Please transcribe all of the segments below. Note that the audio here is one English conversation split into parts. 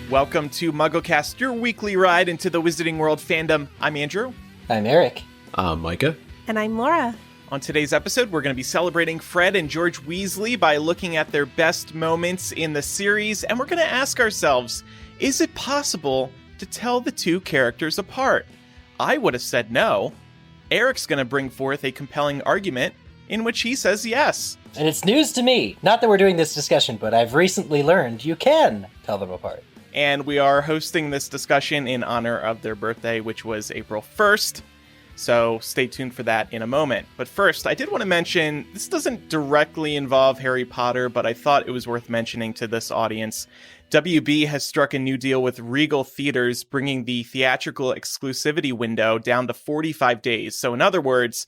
Welcome to MuggleCast, your weekly ride into the Wizarding World fandom. I'm Andrew. I'm Eric. I'm Micah. And I'm Laura. On today's episode, we're going to be celebrating Fred and George Weasley by looking at their best moments in the series, and we're going to ask ourselves, is it possible to tell the two characters apart? I would have said no. Eric's going to bring forth a compelling argument in which he says yes. And it's news to me. Not that we're doing this discussion, but I've recently learned you can tell them apart. And we are hosting this discussion in honor of their birthday, which was April 1st. So stay tuned for that in a moment. But first, I did want to mention, this doesn't directly involve Harry Potter, but I thought it was worth mentioning to this audience. WB has struck a new deal with Regal Theaters, bringing the theatrical exclusivity window down to 45 days. So in other words,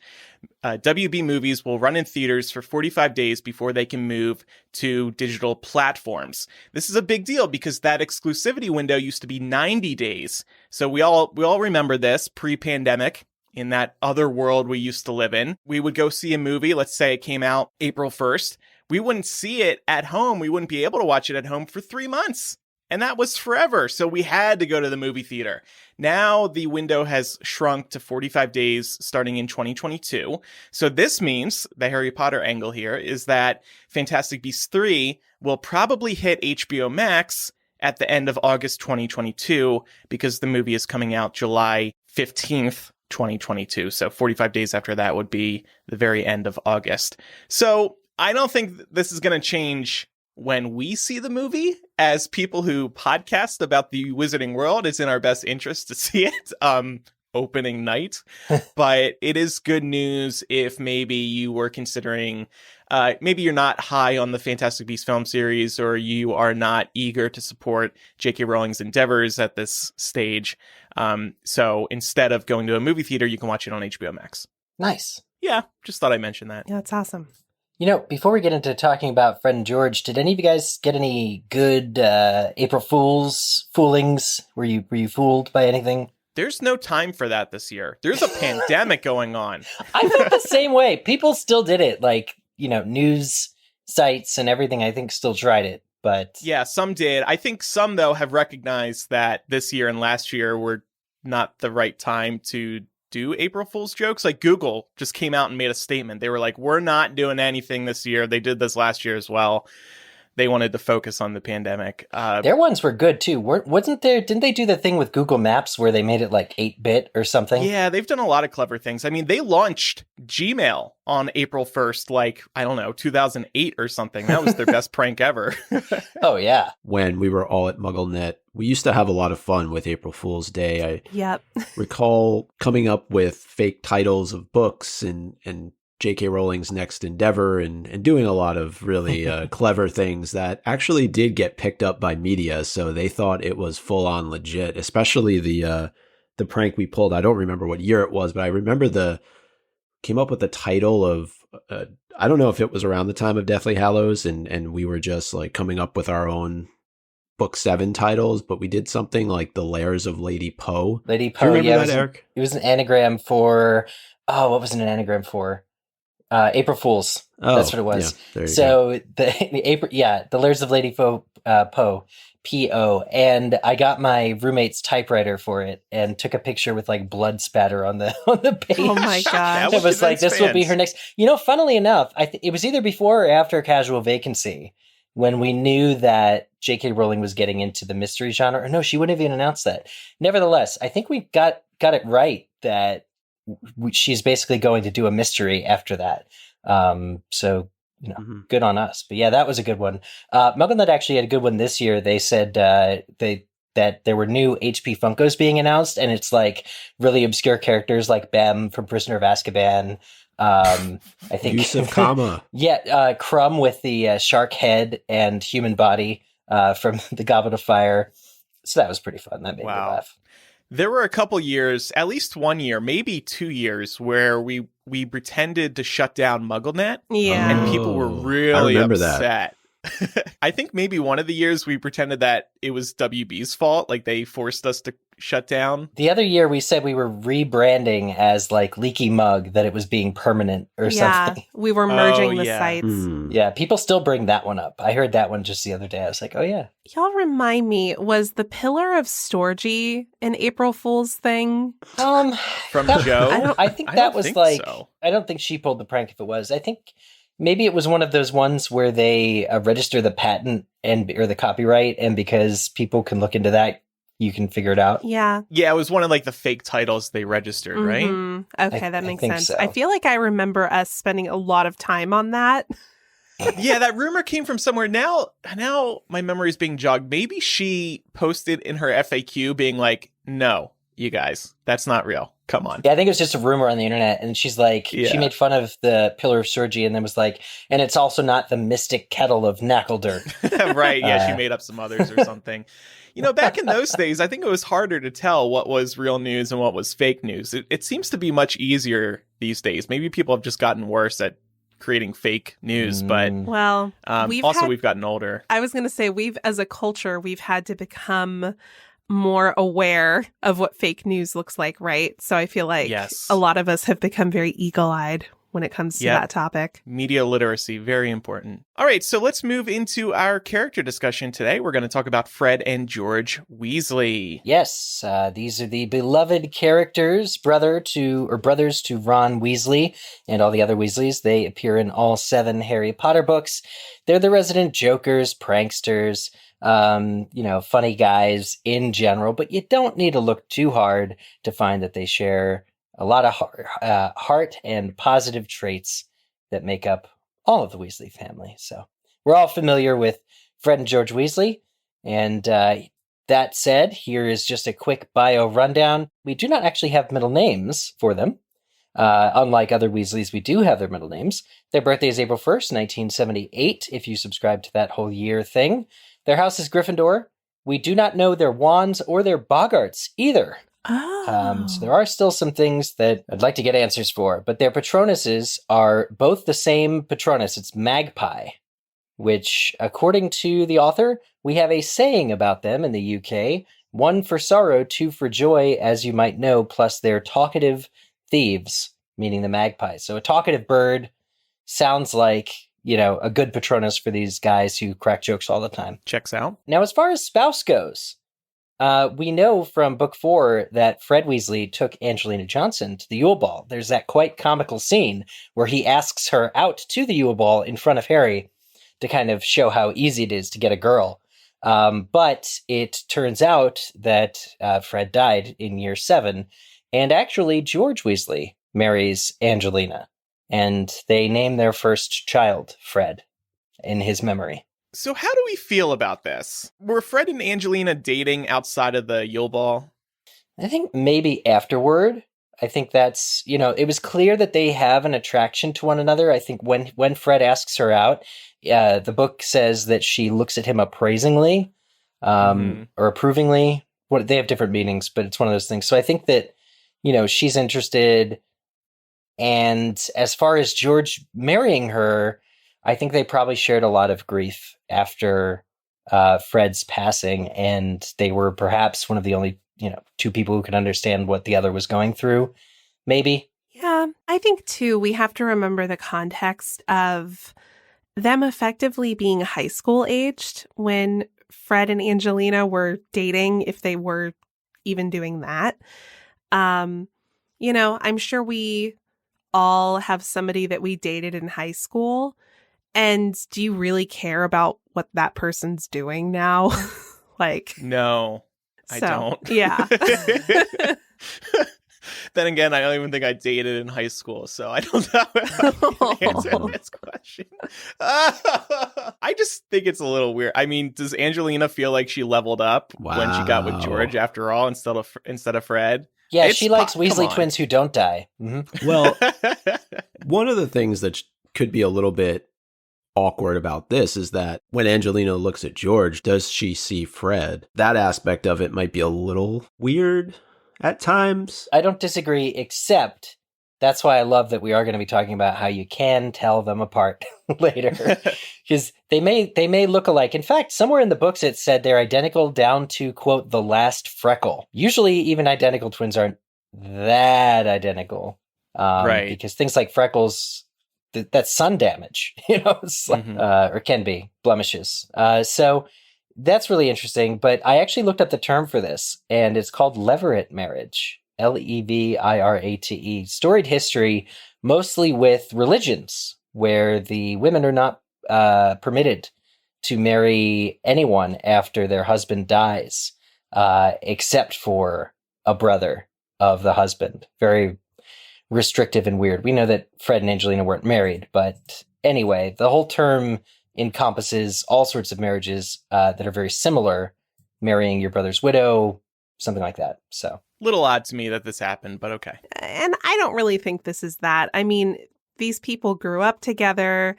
WB movies will run in theaters for 45 days before they can move to digital platforms. This is a big deal because that exclusivity window used to be 90 days. So we all remember this pre-pandemic. In that other world we used to live in, we would go see a movie. Let's say it came out April 1st. We wouldn't see it at home. We wouldn't be able to watch it at home for 3 months. And that was forever. So we had to go to the movie theater. Now the window has shrunk to 45 days starting in 2022. So this means the Harry Potter angle here is that Fantastic Beasts 3 will probably hit HBO Max at the end of August 2022 because the movie is coming out July 15th. 2022. So 45 days after that would be the very end of August. So I don't think this is going to change when we see the movie. As people who podcast about the Wizarding World, it's in our best interest to see it opening night. But it is good news if maybe you were considering, maybe you're not high on the Fantastic Beasts film series, or you are not eager to support J.K. Rowling's endeavors at this stage. So instead of going to a movie theater, you can watch it on HBO Max. Nice. Yeah, just thought I'd mention that. Yeah, that's awesome. You know, before we get into talking about Fred and George, did any of you guys get any good April Fool's foolings? Were you fooled by anything? There's no time for that this year. There's a pandemic going on. I felt the same way. People still did it. Like, you know, news sites and everything, I think, still tried it. But yeah, some did. I think some, though, have recognized that this year and last year were not the right time to do April Fool's jokes. Like Google just came out and made a statement. They were like, we're not doing anything this year. They did this last year as well. They wanted to focus on the pandemic. Their ones were good, too. Didn't they do the thing with Google Maps where they made it like 8-bit or something? Yeah, they've done a lot of clever things. I mean, they launched Gmail on April 1st, like, I don't know, 2008 or something. That was their best prank ever. Oh, yeah. When we were all at MuggleNet, we used to have a lot of fun with April Fool's Day. Yep. recall coming up with fake titles of books and J.K. Rowling's next endeavor and doing a lot of really clever things that actually did get picked up by media. So they thought it was full on legit, especially the prank we pulled. I don't remember what year it was, but I remember came up with the title of, I don't know if it was around the time of Deathly Hallows and we were just like coming up with our own book 7 titles, but we did something like The Lairs of Lady Poe. Lady Poe, remember that, Eric? It was an anagram for, what was it an anagram for? April Fools. That's what it was. Yeah, there you so the Lairs of Lady Poe, P-O, and I got my roommate's typewriter for it and took a picture with like blood spatter on the page. Oh my gosh. It was like, this will be her next. You know, funnily enough, it was either before or after Casual Vacancy when we knew that J.K. Rowling was getting into the mystery genre. Or no, she wouldn't have even announced that. Nevertheless, I think we got it right that she's basically going to do a mystery after that. So, you know, good on us. But yeah, that was a good one. MuggleNet actually had a good one this year. They said that there were new HP Funkos being announced, and it's like really obscure characters like Bem from Prisoner of Azkaban. I think Yusuf Kama. Yeah, Crumb with the shark head and human body from the Goblet of Fire. So that was pretty fun. That made me laugh. There were a couple years, at least 1 year, maybe 2 years, where we pretended to shut down MuggleNet. Yeah. And people were really upset. That. I think maybe one of the years we pretended that it was WB's fault. Like they forced us to shut down. The other year we said we were rebranding as like Leaky Mug, that it was being permanent or something. We were merging the yeah. sites. Yeah, people still bring that one up. I heard that one just the other day. I was like, oh yeah. Y'all remind me, was the Pillar of Storgy an April Fool's thing? From Joe? I think I that don't was think like, so. I don't think she pulled the prank if it was. I think maybe it was one of those ones where they register the patent or the copyright, and because people can look into that, you can figure it out. Yeah. Yeah, it was one of like the fake titles they registered, right? Okay, that makes sense. So. I feel like I remember us spending a lot of time on that. Yeah, that rumor came from somewhere. Now my memory is being jogged. Maybe she posted in her FAQ being like, no, you guys, that's not real. Come on. Yeah, I think it was just a rumor on the internet, and she's like, she made fun of the Pillar of Surgery, and then was like, and it's also not the mystic kettle of Knackledurr. Right, yeah, she made up some others or something. You know, back in those days, I think it was harder to tell what was real news and what was fake news. It seems to be much easier these days. Maybe people have just gotten worse at creating fake news, but well, we've gotten older. I was going to say, as a culture, we've had to become more aware of what fake news looks like, right? So I feel like a lot of us have become very eagle-eyed when it comes to that topic. Media literacy, very important. All right, so let's move into our character discussion today. We're going to talk about Fred and George Weasley. Yes, these are the beloved characters, brothers to Ron Weasley and all the other Weasleys. They appear in all 7 Harry Potter books. They're the resident jokers, pranksters, funny guys in general, but you don't need to look too hard to find that they share a lot of heart and positive traits that make up all of the Weasley family. So we're all familiar with Fred and George Weasley. And that said, here is just a quick bio rundown. We do not actually have middle names for them. Unlike other Weasleys, we do have their middle names. Their birthday is April 1st, 1978, if you subscribe to that whole year thing. Their house is Gryffindor. We do not know their wands or their boggarts either. So there are still some things that I'd like to get answers for, but their patronuses are both the same patronus. It's Magpie, which, according to the author, we have a saying about them in the UK, 1 for sorrow, 2 for joy, as you might know, plus they're talkative thieves, meaning the magpies. So a talkative bird sounds like, a good patronus for these guys who crack jokes all the time. Checks out. Now, as far as spouse goes, we know from book 4 that Fred Weasley took Angelina Johnson to the Yule Ball. There's that quite comical scene where he asks her out to the Yule Ball in front of Harry to kind of show how easy it is to get a girl. But it turns out that Fred died in year 7, and actually George Weasley marries Angelina, and they name their first child Fred in his memory. So how do we feel about this? Were Fred and Angelina dating outside of the Yule Ball? I think maybe afterward. I think that's, it was clear that they have an attraction to one another. I think when Fred asks her out, the book says that she looks at him appraisingly or approvingly. They have different meanings, but it's one of those things. So I think that, she's interested. And as far as George marrying her, I think they probably shared a lot of grief after Fred's passing, and they were perhaps one of the only, 2 people who could understand what the other was going through, maybe. Yeah, I think, too, we have to remember the context of them effectively being high school aged when Fred and Angelina were dating, if they were even doing that. I'm sure we all have somebody that we dated in high school. And do you really care about what that person's doing now? No, I don't. Yeah. Then again, I don't even think I dated in high school, so I don't know how I can answer this question. I just think it's a little weird. I mean, does Angelina feel like she leveled up when she got with George after all, instead of Fred? Yeah, she likes Weasley twins who don't die. Mm-hmm. Well, one of the things that could be a little bit awkward about this is that when Angelina looks at George, does she see Fred? That aspect of it might be a little weird at times. I don't disagree, except That's why I love that we are going to be talking about how you can tell them apart later, because they may look alike. In fact, somewhere in the books it said they're identical down to, quote, the last freckle. Usually even identical twins aren't that identical, Right. because things like freckles, that's sun damage, it's like, or can be blemishes. So that's really interesting. But I actually looked up the term for this, and it's called levirate marriage. Levirate. Storied history, mostly with religions, where the women are not permitted to marry anyone after their husband dies, except for a brother of the husband. Very restrictive and weird. We know that Fred and Angelina weren't married, but anyway, the whole term encompasses all sorts of marriages that are very similar, marrying your brother's widow, something like that. So little odd to me that this happened, but okay. And I don't really think this is that. I mean, these people grew up together.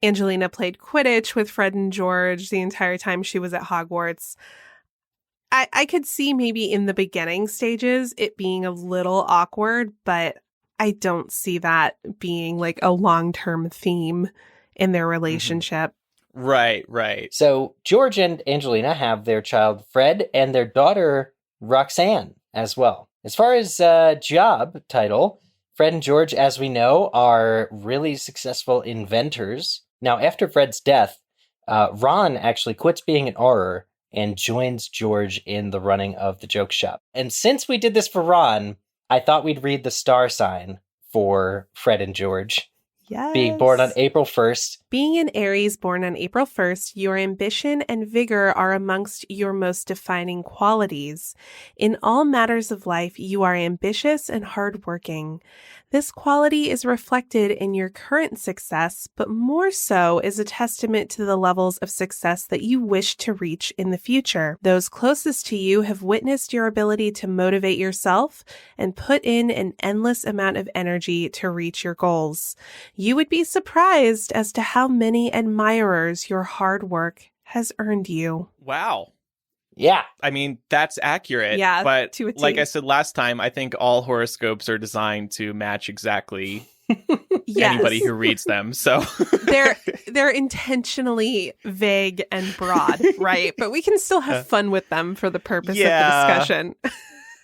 Angelina played Quidditch with Fred and George the entire time she was at Hogwarts. I could see maybe in the beginning stages it being a little awkward, but I don't see that being like a long-term theme in their relationship. Right, right. So George and Angelina have their child Fred and their daughter Roxanne as well. As far as job title, Fred and George, as we know, are really successful inventors. Now, after Fred's death, Ron actually quits being an Auror and joins George in the running of the joke shop. And since we did this for Ron, I thought we'd read the star sign for Fred and George. Yes. Being born on April 1st. Being an Aries born on April 1st, your ambition and vigor are amongst your most defining qualities. In all matters of life, you are ambitious and hardworking. This quality is reflected in your current success, but more so is a testament to the levels of success that you wish to reach in the future. Those closest to you have witnessed your ability to motivate yourself and put in an endless amount of energy to reach your goals. You would be surprised as to how many admirers your hard work has earned you. Wow. Yeah. I mean, that's accurate. Yeah, But to a T. like I said last time, I think all horoscopes are designed to match exactly Yes. anybody who reads them. So they're intentionally vague and broad, right? But we can still have fun with them for the purpose of the discussion.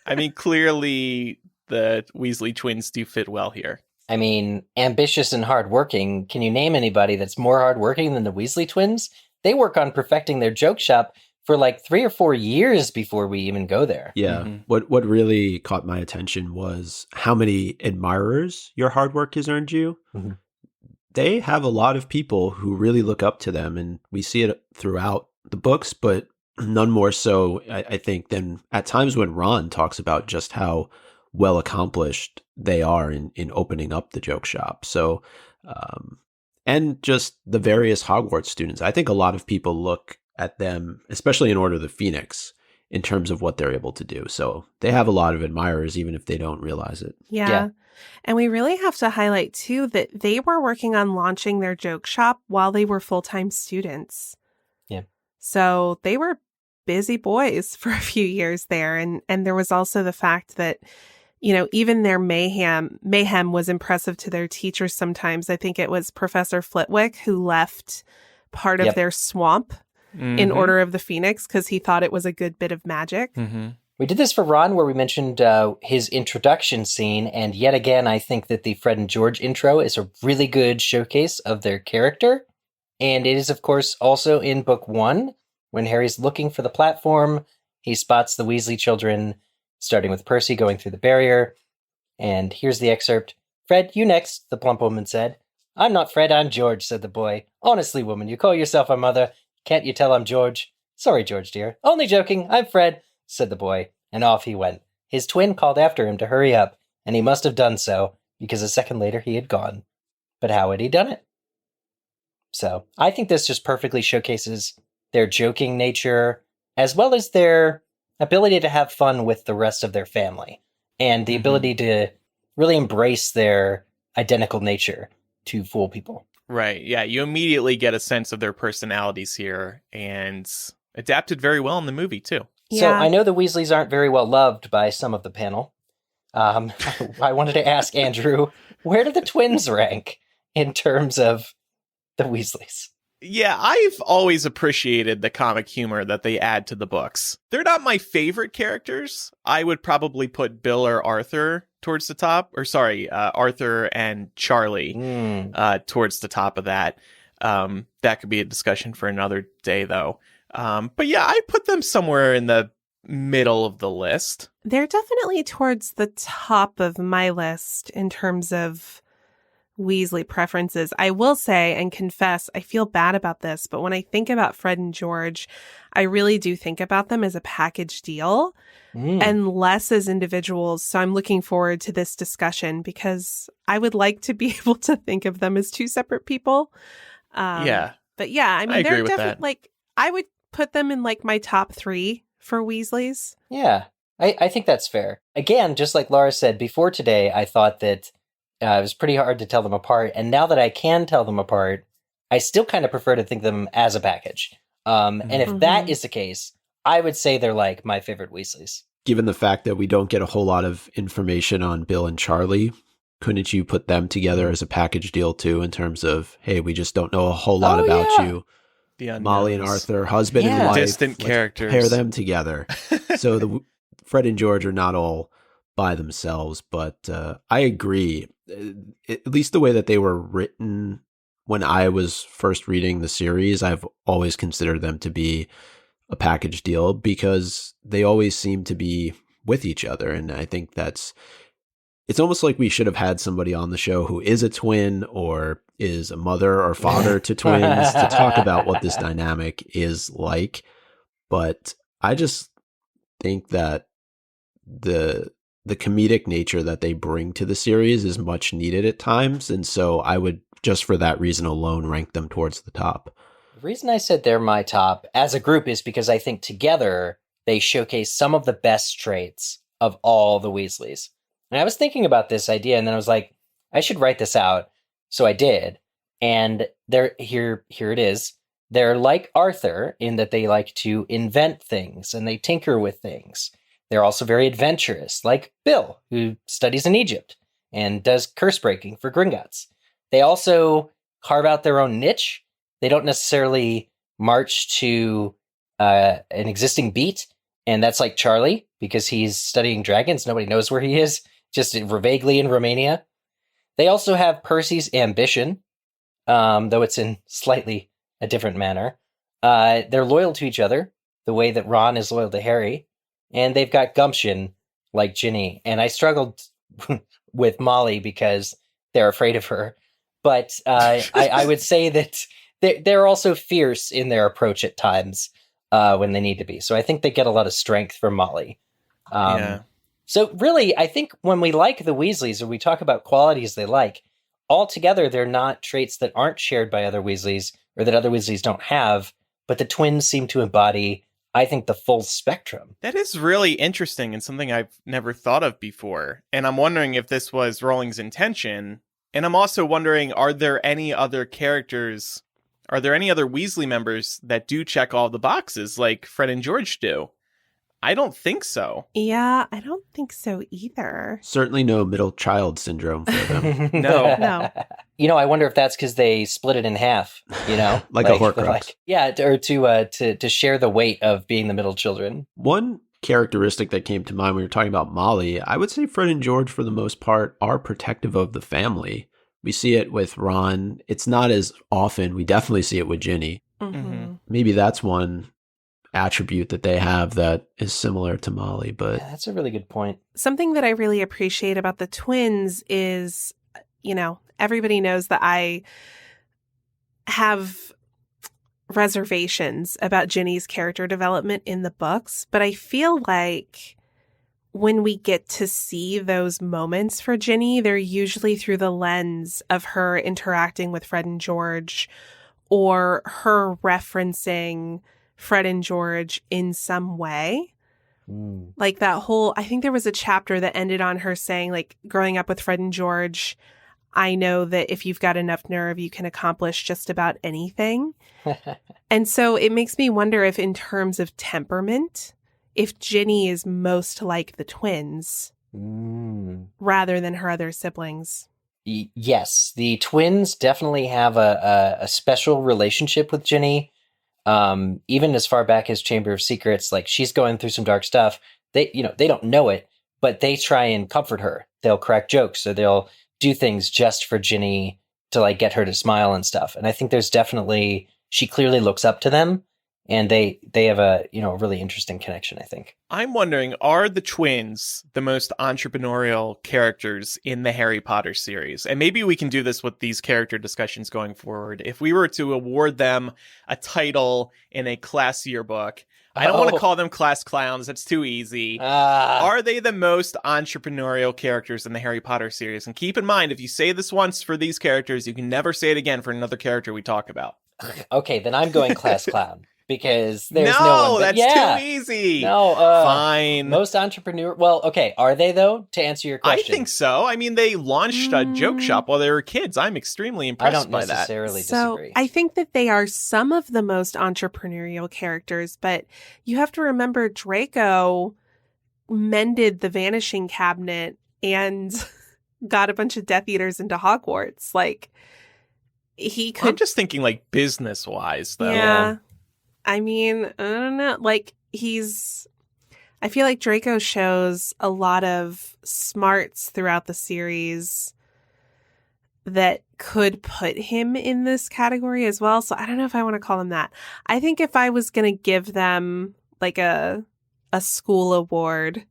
I mean, clearly the Weasley twins do fit well here. I mean, ambitious and hardworking. Can you name anybody that's more hardworking than the Weasley twins? They work on perfecting their joke shop for like 3 or 4 years before we even go there. Yeah. What really caught my attention was how many admirers your hard work has earned you. They have a lot of people who really look up to them, and we see it throughout the books, but none more so, I think, than at times when Ron talks about just how well accomplished they are in opening up the joke shop. So, and just the various Hogwarts students. I think a lot of people look at them, especially in Order of the Phoenix, in terms of what they're able to do. So they have a lot of admirers, even if they don't realize it. Yeah. And we really have to highlight, too, that they were working on launching their joke shop while they were full-time students. Yeah. So they were busy boys for a few years there. And there was also the fact that, you know, even their mayhem was impressive to their teachers sometimes. I think it was Professor Flitwick who left part of their swamp in Order of the Phoenix because he thought it was a good bit of magic. We did this for Ron where we mentioned his introduction scene. And yet again, I think that the Fred and George intro is a really good showcase of their character. And it is, of course, also in book 1 when Harry's looking for the platform. He spots the Weasley children, starting with Percy going through the barrier. And here's the excerpt. "Fred, you next," the plump woman said. "I'm not Fred, I'm George," said the boy. "Honestly, woman, you call yourself a mother. Can't you tell I'm George?" "Sorry, George, dear. Only joking. I'm Fred," said the boy. And off he went. His twin called after him to hurry up, and he must have done so, because a second later he had gone. But how had he done it? So I think this just perfectly showcases their joking nature, as well as their ability to have fun with the rest of their family, and the ability to really embrace their identical nature to fool people. Right. Yeah. You immediately get a sense of their personalities here, and adapted very well in the movie, too. So I know the Weasleys aren't very well loved by some of the panel. I wanted to ask Andrew, where do the twins rank in terms of the Weasleys? Yeah, I've always appreciated the comic humor that they add to the books. They're not my favorite characters. I would probably put Bill or Arthur towards the top. Or sorry, Arthur and Charlie towards the top of that. That could be a discussion for another day, though. But yeah, I put them somewhere in the middle of the list. They're definitely towards the top of my list in terms of Weasley preferences. I will say and confess, I feel bad about this, but when I think about Fred and George, I really do think about them as a package deal and less as individuals. So I'm looking forward to this discussion because I would like to be able to think of them as two separate people. Yeah. But yeah, I mean, I agree they're with definitely that. like, I would put them in like my top 3 for Weasleys. Yeah, I think that's fair. Again, just like Laura said before today, I thought that it was pretty hard to tell them apart. And now that I can tell them apart, I still kind of prefer to think of them as a package. And if that is the case, I would say they're like my favorite Weasleys. Given the fact that we don't get a whole lot of information on Bill and Charlie, couldn't you put them together as a package deal too, in terms of, hey, we just don't know a whole lot about you. The Molly and unknowns. Arthur, husband and wife. Distant let's characters. Pair them together. So the Fred and George are not all by themselves, but I agree. At least the way that they were written when I was first reading the series, I've always considered them to be a package deal because they always seem to be with each other. And I think it's almost like we should have had somebody on the show who is a twin or is a mother or father to twins to talk about what this dynamic is like. But I just think that the comedic nature that they bring to the series is much needed at times. And so I would, just for that reason alone, rank them towards the top. The reason I said they're my top as a group is because I think together they showcase some of the best traits of all the Weasleys. And I was thinking about this idea and then I was like, I should write this out. So I did. And here it is. They're like Arthur in that they like to invent things and they tinker with things. They're also very adventurous, like Bill, who studies in Egypt and does curse breaking for Gringotts. They also carve out their own niche. They don't necessarily march to an existing beat, and that's like Charlie, because he's studying dragons. Nobody knows where he is, just vaguely in Romania. They also have Percy's ambition, though it's in slightly a different manner. They're loyal to each other, the way that Ron is loyal to Harry. And they've got gumption like Ginny. And I struggled with Molly because they're afraid of her. But I would say that they're also fierce in their approach at times when they need to be. So I think they get a lot of strength from Molly. So really, I think when we like the Weasleys or we talk about qualities they like, altogether they're not traits that aren't shared by other Weasleys or that other Weasleys don't have. But the twins seem to embody, I think, the full spectrum. That is really interesting and something I've never thought of before. And I'm wondering if this was Rowling's intention. And I'm also wondering, are there any other Weasley members that do check all the boxes like Fred and George do? I don't think so. Yeah, I don't think so either. Certainly no middle child syndrome for them. No. I wonder if that's because they split it in half, like a Horcrux. Or to share the weight of being the middle children. One characteristic that came to mind when we were talking about Molly, I would say Fred and George, for the most part, are protective of the family. We see it with Ron. It's not as often. We definitely see it with Ginny. Mm-hmm. Maybe that's one attribute that they have that is similar to Molly, but Yeah, that's a really good point. Something that I really appreciate about the twins is, everybody knows that I have reservations about Ginny's character development in the books, but I feel like when we get to see those moments for Ginny, they're usually through the lens of her interacting with Fred and George or her referencing Fred and George in some way. Like that whole, I think there was a chapter that ended on her saying, like, growing up with Fred and George, I know that if you've got enough nerve, you can accomplish just about anything. And so it makes me wonder if in terms of temperament, if Ginny is most like the twins. rather than her other siblings. Yes, the twins definitely have a special relationship with Ginny. Even as far back as Chamber of Secrets, like she's going through some dark stuff. They don't know it, but they try and comfort her. They'll crack jokes or they'll do things just for Ginny to like get her to smile and stuff. And I think there's definitely, she clearly looks up to them, and they have a really interesting connection, I think. I'm wondering, are the twins the most entrepreneurial characters in the Harry Potter series? And maybe we can do this with these character discussions going forward. If we were to award them a title in a classier book, I don't want to call them class clowns. That's too easy. Are they the most entrepreneurial characters in the Harry Potter series? And keep in mind, if you say this once for these characters, you can never say it again for another character we talk about. Okay, then I'm going class clown. Because there's no one. That's too easy. No, fine. Most entrepreneur. Well, okay. Are they though? To answer your question, I think so. I mean, they launched a joke shop while they were kids. I'm extremely impressed by that. I don't necessarily disagree. I think that they are some of the most entrepreneurial characters, but you have to remember Draco mended the vanishing cabinet and got a bunch of Death Eaters into Hogwarts. Like he could. I'm just thinking like business wise, though. Yeah. I mean, I don't know. Like, I feel like Draco shows a lot of smarts throughout the series that could put him in this category as well. So I don't know if I want to call him that. I think if I was going to give them like a school award,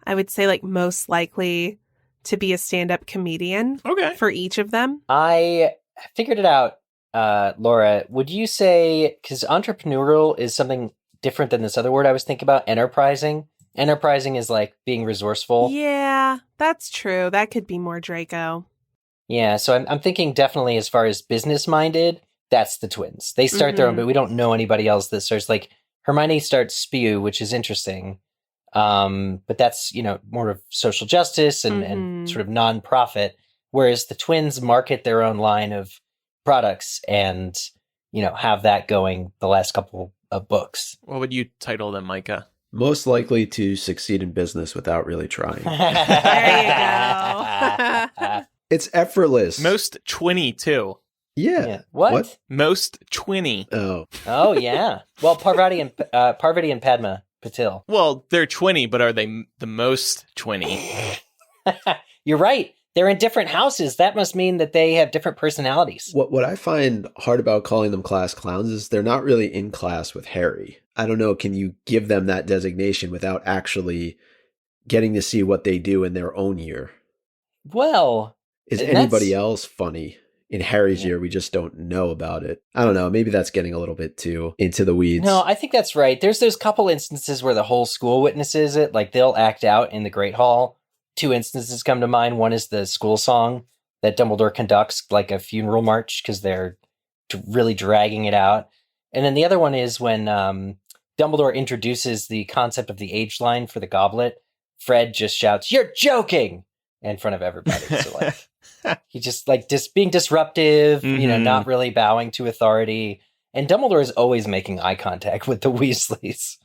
I would say like most likely to be a stand-up comedian. Okay. For each of them. I figured it out. Laura, would you say, because entrepreneurial is something different than this other word I was thinking about, enterprising? Enterprising is like being resourceful. Yeah, that's true. That could be more Draco. Yeah, so I'm thinking definitely as far as business-minded, that's the twins. They start their own, but we don't know anybody else that starts, like, Hermione starts Spew, which is interesting. But that's, more of social justice and sort of non-profit, whereas the twins market their own line of products and have that going the last couple of books. What would you title them, Micah? Most likely to succeed in business without really trying. There you go. It's effortless. Most twinny too. Yeah. What? Most twinny. Oh yeah. Well, Parvati and Padma Patil. Well, they're twinny, but are they the most twinny? You're right. They're in different houses. That must mean that they have different personalities. What I find hard about calling them class clowns is they're not really in class with Harry. I don't know, can you give them that designation without actually getting to see what they do in their own year? Well, is anybody else funny in Harry's year? We just don't know about it. I don't know. Maybe that's getting a little bit too into the weeds. No, I think that's right. There's those couple instances where the whole school witnesses it. Like they'll act out in the Great Hall. 2 instances come to mind. One is the school song that Dumbledore conducts, like a funeral march, because they're really dragging it out. And then the other one is when Dumbledore introduces the concept of the age line for the goblet. Fred just shouts, "You're joking!" in front of everybody. So like he just being disruptive, not really bowing to authority. And Dumbledore is always making eye contact with the Weasleys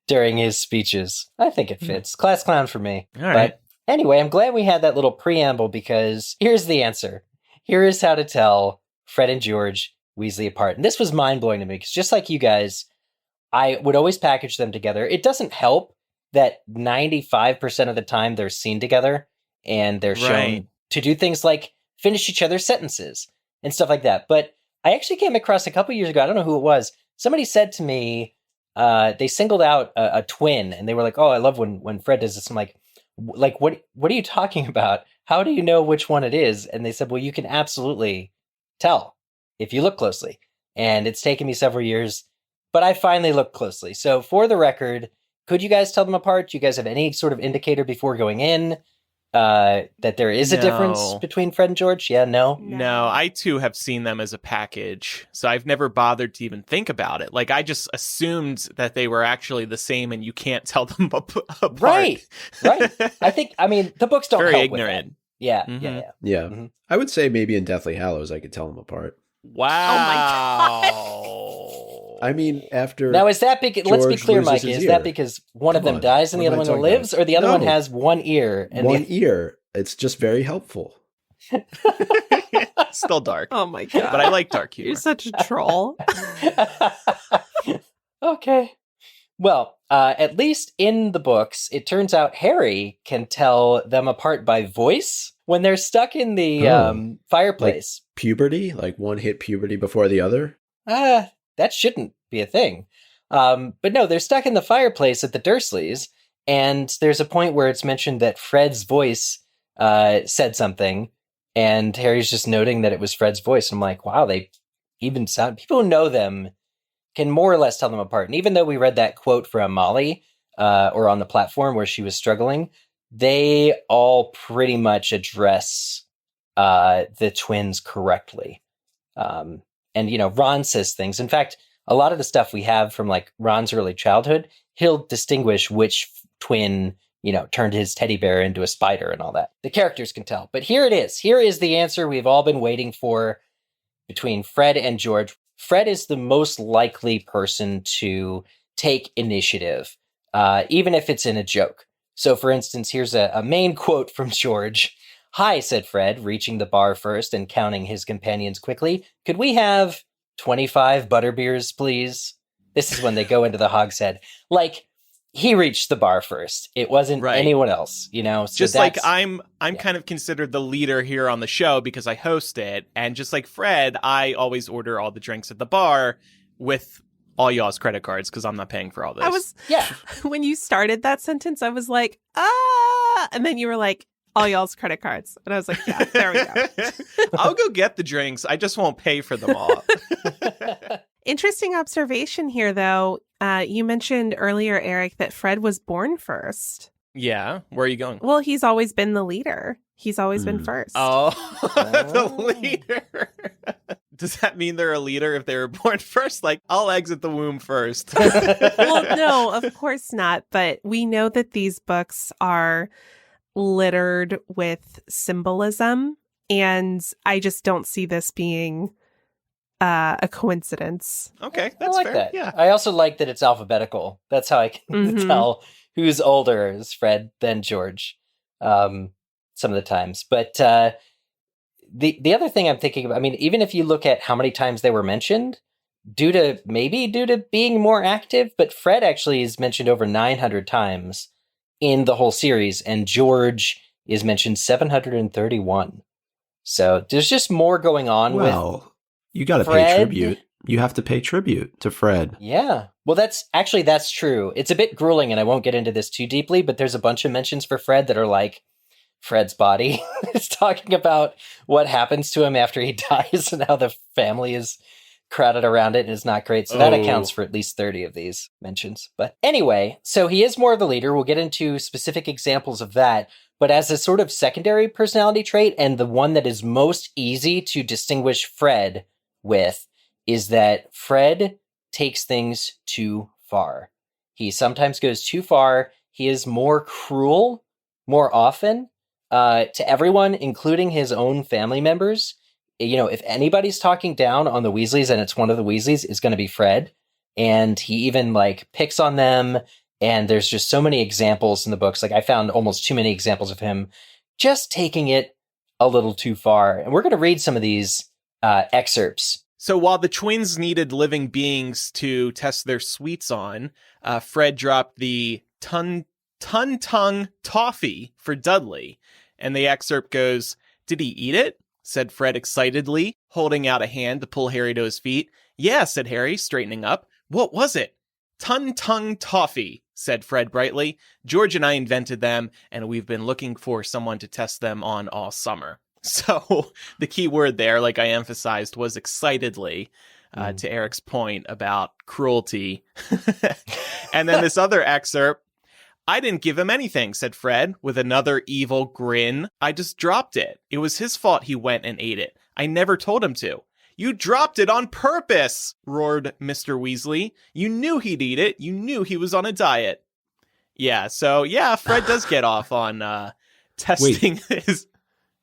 during his speeches. I think it fits. Class clown for me. All right. But anyway, I'm glad we had that little preamble because here's the answer. Here is how to tell Fred and George Weasley apart. And this was mind-blowing to me because just like you guys, I would always package them together. It doesn't help that 95% of the time they're seen together and they're shown to do things like finish each other's sentences and stuff like that. But I actually came across a couple years ago, I don't know who it was, somebody said to me, they singled out a twin and they were like, "Oh, I love when Fred does this." I'm like, what are you talking about? How do you know which one it is? And they said, well, you can absolutely tell if you look closely. And it's taken me several years, but I finally looked closely. So for the record, could you guys tell them apart? Do you guys have any sort of indicator before going in that there is a difference between Fred and George? Yeah, no? No, I too have seen them as a package. So I've never bothered to even think about it. Like I just assumed that they were actually the same and you can't tell them apart. Right. I mean, the books don't Very help ignorant. with that. Yeah, Yeah. Mm-hmm. I would say maybe in Deathly Hallows I could tell them apart. Wow. Oh my I mean, after Now, is that because, let's be George clear, loses Mike, his is ear. that because one of Come them on, dies and the what other am I one talking lives, about? or the other one No. has one ear? And one ear. It's just very helpful. Still dark. Oh my god. But I like dark humor. You're such a troll. Okay. Well, at least in the books, it turns out Harry can tell them apart by voice when they're stuck in the fireplace. Puberty? Like one hit puberty before the other? That shouldn't be a thing. But no, they're stuck in the fireplace at the Dursleys, and there's a point where it's mentioned that Fred's voice said something, and Harry's just noting that it was Fred's voice. I'm like, wow, they even sound... People who know them can more or less tell them apart. And even though we read that quote from Molly, or on the platform where she was struggling, they all pretty much address the twins correctly. And, Ron says things. In fact, a lot of the stuff we have from like Ron's early childhood, he'll distinguish which twin, turned his teddy bear into a spider and all that. The characters can tell. But here it is. Here is the answer we've all been waiting for between Fred and George. Fred is the most likely person to take initiative, even if it's in a joke. So, for instance, here's a main quote from George. "Hi," said Fred, reaching the bar first and counting his companions quickly. "Could we have 25 butterbeers, please?" This is when they go into the hogshead. Like, he reached the bar first. It wasn't anyone else, So just like I'm kind of considered the leader here on the show because I host it. And just like Fred, I always order all the drinks at the bar with all y'all's credit cards because I'm not paying for all this. When you started that sentence, I was like, and then you were like, all y'all's credit cards. And I was like, yeah, there we go. I'll go get the drinks. I just won't pay for them all. Interesting observation here, though. You mentioned earlier, Eric, that Fred was born first. Yeah. Where are you going? Well, he's always been the leader. He's always been first. Oh, the leader. Does that mean they're a leader if they were born first? Like, I'll exit the womb first. Well, no, of course not. But we know that these books are littered with symbolism. And I just don't see this being a coincidence. Okay, I that's like fair. that. Yeah. I also like that it's alphabetical. That's how I can tell who's older, is Fred then George, some of the times. But the other thing I'm thinking about, I mean, even if you look at how many times they were mentioned, due to being more active, but Fred actually is mentioned over 900 times in the whole series, and George is mentioned 731. So there's just more going on with you got to pay tribute. You have to pay tribute to Fred. Yeah. Well, that's true. It's a bit grueling, and I won't get into this too deeply, but there's a bunch of mentions for Fred that are like Fred's body. It's talking about what happens to him after he dies and how the family is crowded around it and is not great. So that accounts for at least 30 of these mentions. But anyway, so he is more of the leader. We'll get into specific examples of that. But as a sort of secondary personality trait, and the one that is most easy to distinguish Fred with, is that Fred takes things too far. He sometimes goes too far. He is more cruel more often to everyone, including his own family members. If anybody's talking down on the Weasleys and it's one of the Weasleys, it's going to be Fred. And he even picks on them. And there's just so many examples in the books. I found almost too many examples of him just taking it a little too far. And we're going to read some of these excerpts. So while the twins needed living beings to test their sweets on, Fred dropped the tongue toffee for Dudley. And the excerpt goes, "Did he eat it?" said Fred excitedly, holding out a hand to pull Harry to his feet. "Yeah," said Harry, straightening up. "What was it?" "Tongue toffee," said Fred brightly. "George and I invented them, and we've been looking for someone to test them on all summer." So the key word there, like I emphasized, was excitedly, to Eric's point about cruelty. And then this other excerpt, "I didn't give him anything," said Fred, with another evil grin. "I just dropped it. It was his fault he went and ate it. I never told him to." "You dropped it on purpose," roared Mr. Weasley. "You knew he'd eat it. You knew he was on a diet." Yeah, so Fred does get off on testing his...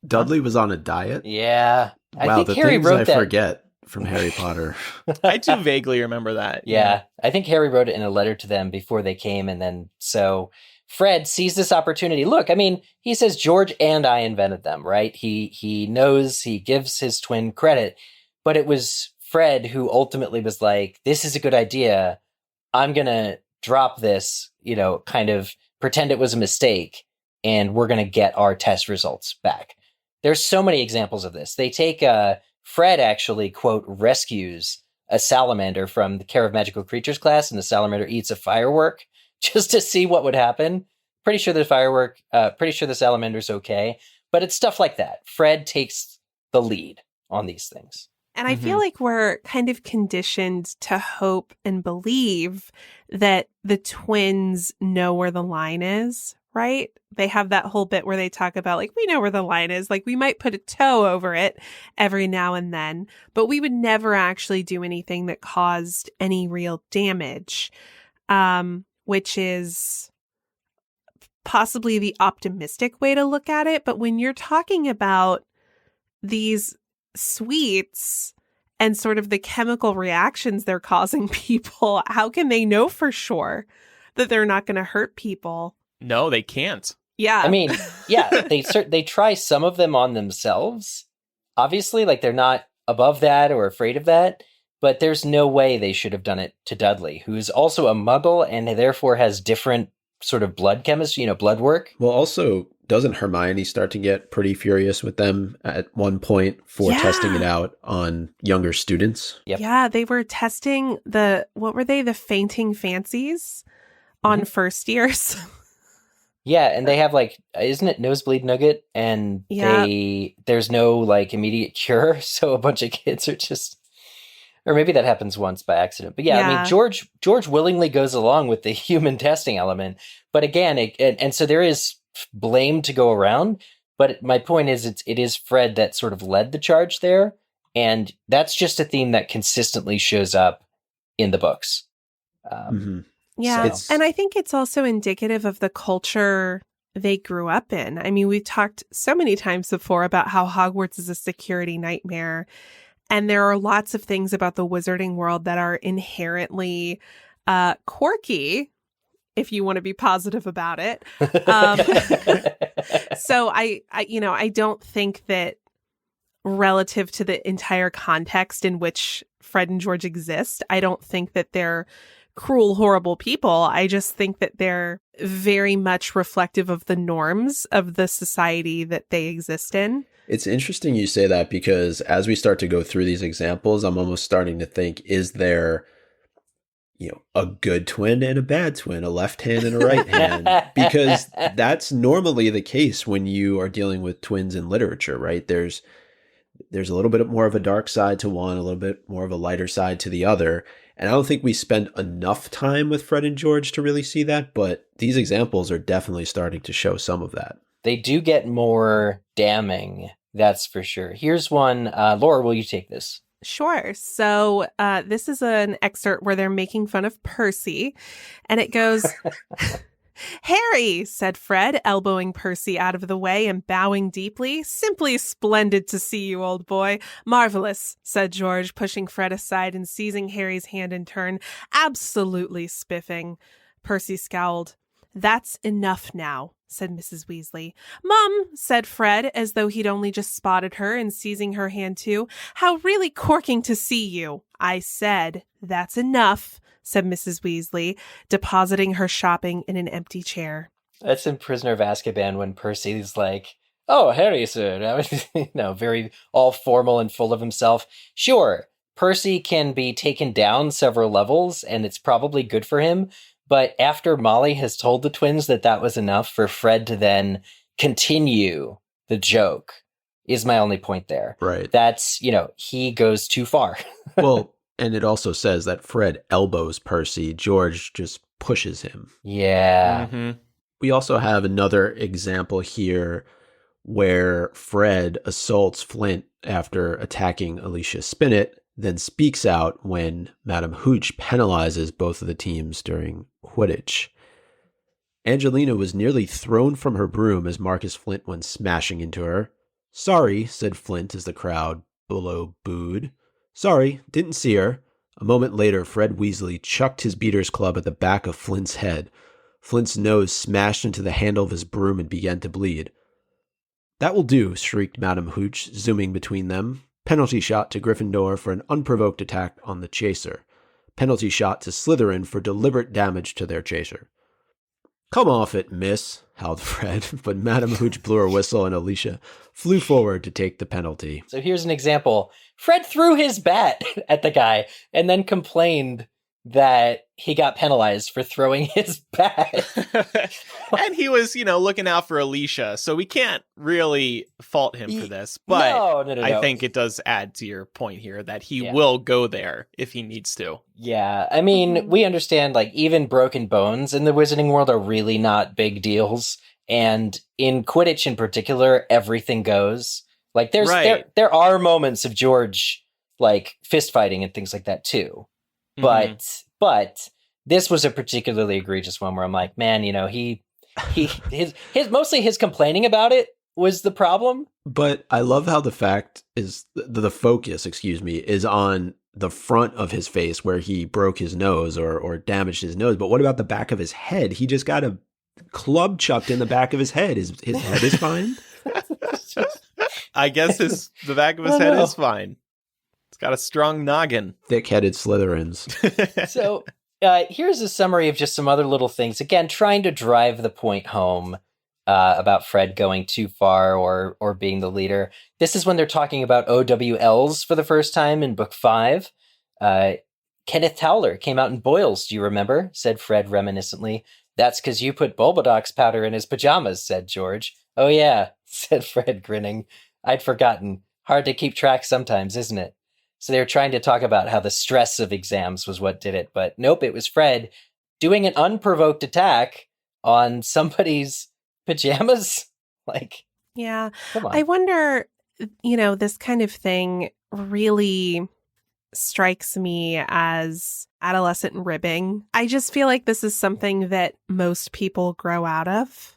Dudley was on a diet? Yeah. Wow, I think Harry wrote I that. forget. from Harry Potter. I do vaguely remember that. Yeah, I think Harry wrote it in a letter to them before they came, and then so Fred sees this opportunity. Look, I mean, he says George and I invented them, right? He knows, he gives his twin credit, but it was Fred who ultimately was like, this is a good idea. I'm going to drop this, kind of pretend it was a mistake, and we're going to get our test results back. There's so many examples of this. They take Fred actually, quote, rescues a salamander from the Care of Magical Creatures class, and the salamander eats a firework just to see what would happen. Pretty sure the salamander's okay, but it's stuff like that. Fred takes the lead on these things. And I feel like we're kind of conditioned to hope and believe that the twins know where the line is, right? They have that whole bit where they talk about, like, we know where the line is. Like, we might put a toe over it every now and then, but we would never actually do anything that caused any real damage, which is possibly the optimistic way to look at it. But when you're talking about these sweets and sort of the chemical reactions they're causing people, how can they know for sure that they're not going to hurt people? No, they can't. Yeah. I mean, yeah, they try some of them on themselves. Obviously, like, they're not above that or afraid of that, but there's no way they should have done it to Dudley, who's also a muggle and therefore has different sort of blood chemistry, blood work. Well, also, doesn't Hermione start to get pretty furious with them at one point for testing it out on younger students? Yep. Yeah, they were testing the fainting fancies on first years. Yeah, and they have, like, isn't it Nosebleed Nugget? And there's no, like, immediate cure, so a bunch of kids are just, or maybe that happens once by accident. But yeah, I mean, George willingly goes along with the human testing element, but again, and so there is blame to go around. But my point is, it is Fred that sort of led the charge there, and that's just a theme that consistently shows up in the books. Yeah, and I think it's also indicative of the culture they grew up in. I mean, we've talked so many times before about how Hogwarts is a security nightmare, and there are lots of things about the wizarding world that are inherently quirky, if you want to be positive about it. So I don't think that relative to the entire context in which Fred and George exist, I don't think that they're cruel, horrible people. I just think that they're very much reflective of the norms of the society that they exist in. It's interesting you say that, because as we start to go through these examples, I'm almost starting to think, is there, a good twin and a bad twin, a left hand and a right hand? Because that's normally the case when you are dealing with twins in literature, right? There's a little bit more of a dark side to one, a little bit more of a lighter side to the other. And I don't think we spend enough time with Fred and George to really see that, but these examples are definitely starting to show some of that. They do get more damning, that's for sure. Here's one. Laura, will you take this? Sure. So this is an excerpt where they're making fun of Percy, and it goes... "Harry," said Fred, elbowing Percy out of the way and bowing deeply. "Simply splendid to see you, old boy." "Marvelous," said George, pushing Fred aside and seizing Harry's hand in turn. "Absolutely spiffing." Percy scowled. "That's enough now," said Mrs. Weasley. "Mum," said Fred, as though he'd only just spotted her and seizing her hand too. "How really corking to see you." "I said, that's enough," said Mrs. Weasley, depositing her shopping in an empty chair. That's in Prisoner of Azkaban when Percy's like, "Oh, Harry, sir," very all formal and full of himself. Sure, Percy can be taken down several levels, and it's probably good for him. But after Molly has told the twins that was enough for Fred to then continue the joke, is my only point there. Right. That's, he goes too far. Well, and it also says that Fred elbows Percy. George just pushes him. Yeah. Mm-hmm. We also have another example here where Fred assaults Flint after attacking Alicia Spinnet, then speaks out when Madame Hooch penalizes both of the teams during Quidditch. Angelina was nearly thrown from her broom as Marcus Flint went smashing into her. "Sorry," said Flint as the crowd below booed. Sorry, didn't see her. A moment later, Fred Weasley chucked his beater's club at the back of Flint's head. Flint's nose smashed into the handle of his broom and began to bleed. That will do, shrieked Madame Hooch, zooming between them. Penalty shot to Gryffindor for an unprovoked attack on the chaser. Penalty shot to Slytherin for deliberate damage to their chaser. Come off it, miss, howled Fred, but Madame Hooch blew her whistle and Alicia flew forward to take the penalty. So here's an example. Fred threw his bat at the guy and then complained that he got penalized for throwing his bat. And he was, looking out for Alicia, so we can't really fault him for this. But no. I think it does add to your point here that he will go there if he needs to. Yeah, I mean, we understand, like, even broken bones in the Wizarding world are really not big deals. And in Quidditch in particular, everything goes. Like, there are moments of George, like, fist fighting and things like that, too. But this was a particularly egregious one where I'm like, man, his mostly his complaining about it was the problem. But I love how the focus, is on the front of his face where he broke his nose or damaged his nose. But what about the back of his head? He just got a club chucked in the back of his head. His head is fine. I guess the back of his head is fine. It's got a strong noggin. Thick-headed Slytherins. So here's a summary of just some other little things. Again, trying to drive the point home about Fred going too far or being the leader. This is when they're talking about OWLs for the first time in book 5. Kenneth Towler came out in boils, do you remember? Said Fred reminiscently. That's because you put Bulbadox powder in his pajamas, said George. Oh yeah, said Fred, grinning. I'd forgotten. Hard to keep track sometimes, isn't it? So they were trying to talk about how the stress of exams was what did it, but nope, it was Fred doing an unprovoked attack on somebody's pajamas. Like, yeah. Come on. I wonder, this kind of thing really strikes me as adolescent ribbing. I just feel like this is something that most people grow out of.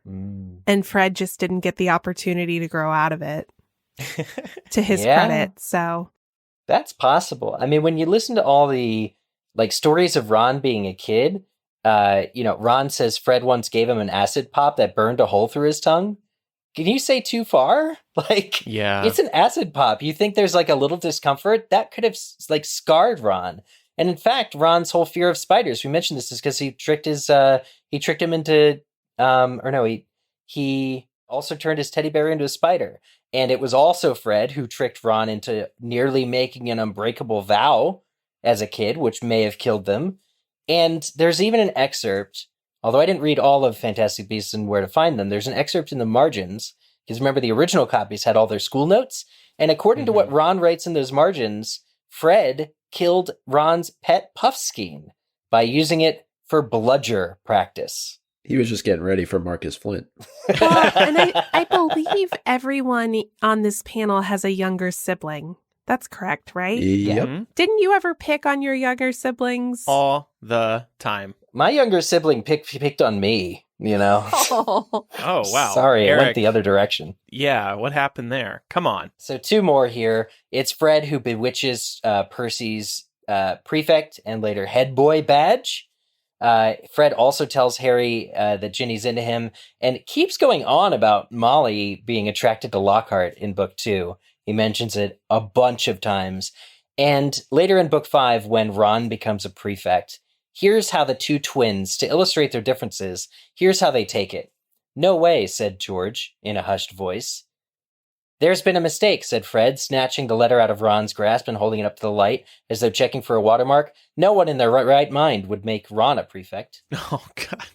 And Fred just didn't get the opportunity to grow out of it, to his credit. So that's possible. I mean, when you listen to all the stories of Ron being a kid, Ron says Fred once gave him an acid pop that burned a hole through his tongue. Can you say too far? It's an acid pop. You think there's a little discomfort that could have scarred Ron. And in fact, Ron's whole fear of spiders, we mentioned this, is because he tricked him into, he also turned his teddy bear into a spider. And it was also Fred who tricked Ron into nearly making an unbreakable vow as a kid, which may have killed them. And there's even an excerpt, although I didn't read all of Fantastic Beasts and Where to Find Them, there's an excerpt in the margins, because remember the original copies had all their school notes. And according to what Ron writes in those margins, Fred killed Ron's pet Puffskein by using it for bludger practice. He was just getting ready for Marcus Flint. Well, and I believe everyone on this panel has a younger sibling. That's correct, right? Yep. Mm-hmm. Didn't you ever pick on your younger siblings? All the time. My younger sibling picked on me, Oh, wow. Sorry, Eric, I went the other direction. Yeah, what happened there? Come on. So 2 more here. It's Fred who bewitches Percy's prefect and later head boy badge. Fred also tells Harry that Ginny's into him, and it keeps going on about Molly being attracted to Lockhart in book 2. He mentions it a bunch of times. And later in book 5, when Ron becomes a prefect, here's how the 2 twins, to illustrate their differences, here's how they take it. No way, said George, in a hushed voice. There's been a mistake, said Fred, snatching the letter out of Ron's grasp and holding it up to the light, as though checking for a watermark. No one in their right mind would make Ron a prefect. Oh, God.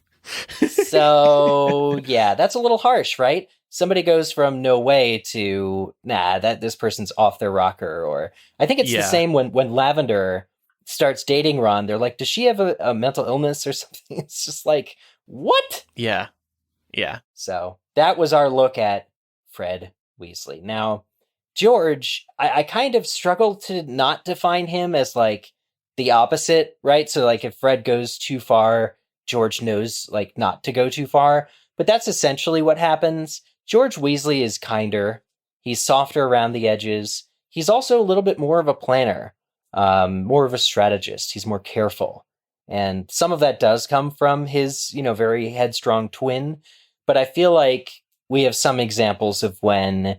So, yeah, that's a little harsh, right? Somebody goes from no way to, this person's off their rocker. Or I think it's the same when Lavender starts dating Ron. They're like, does she have a mental illness or something? It's just like, what? Yeah. So that was our look at Fred Weasley. Now, George, I kind of struggle to not define him as the opposite, right? So if Fred goes too far, George knows not to go too far. But that's essentially what happens. George Weasley is kinder. He's softer around the edges. he's also a little bit more of a planner, more of a strategist. He's more careful. And some of that does come from his, very headstrong twin. But I feel like we have some examples of when,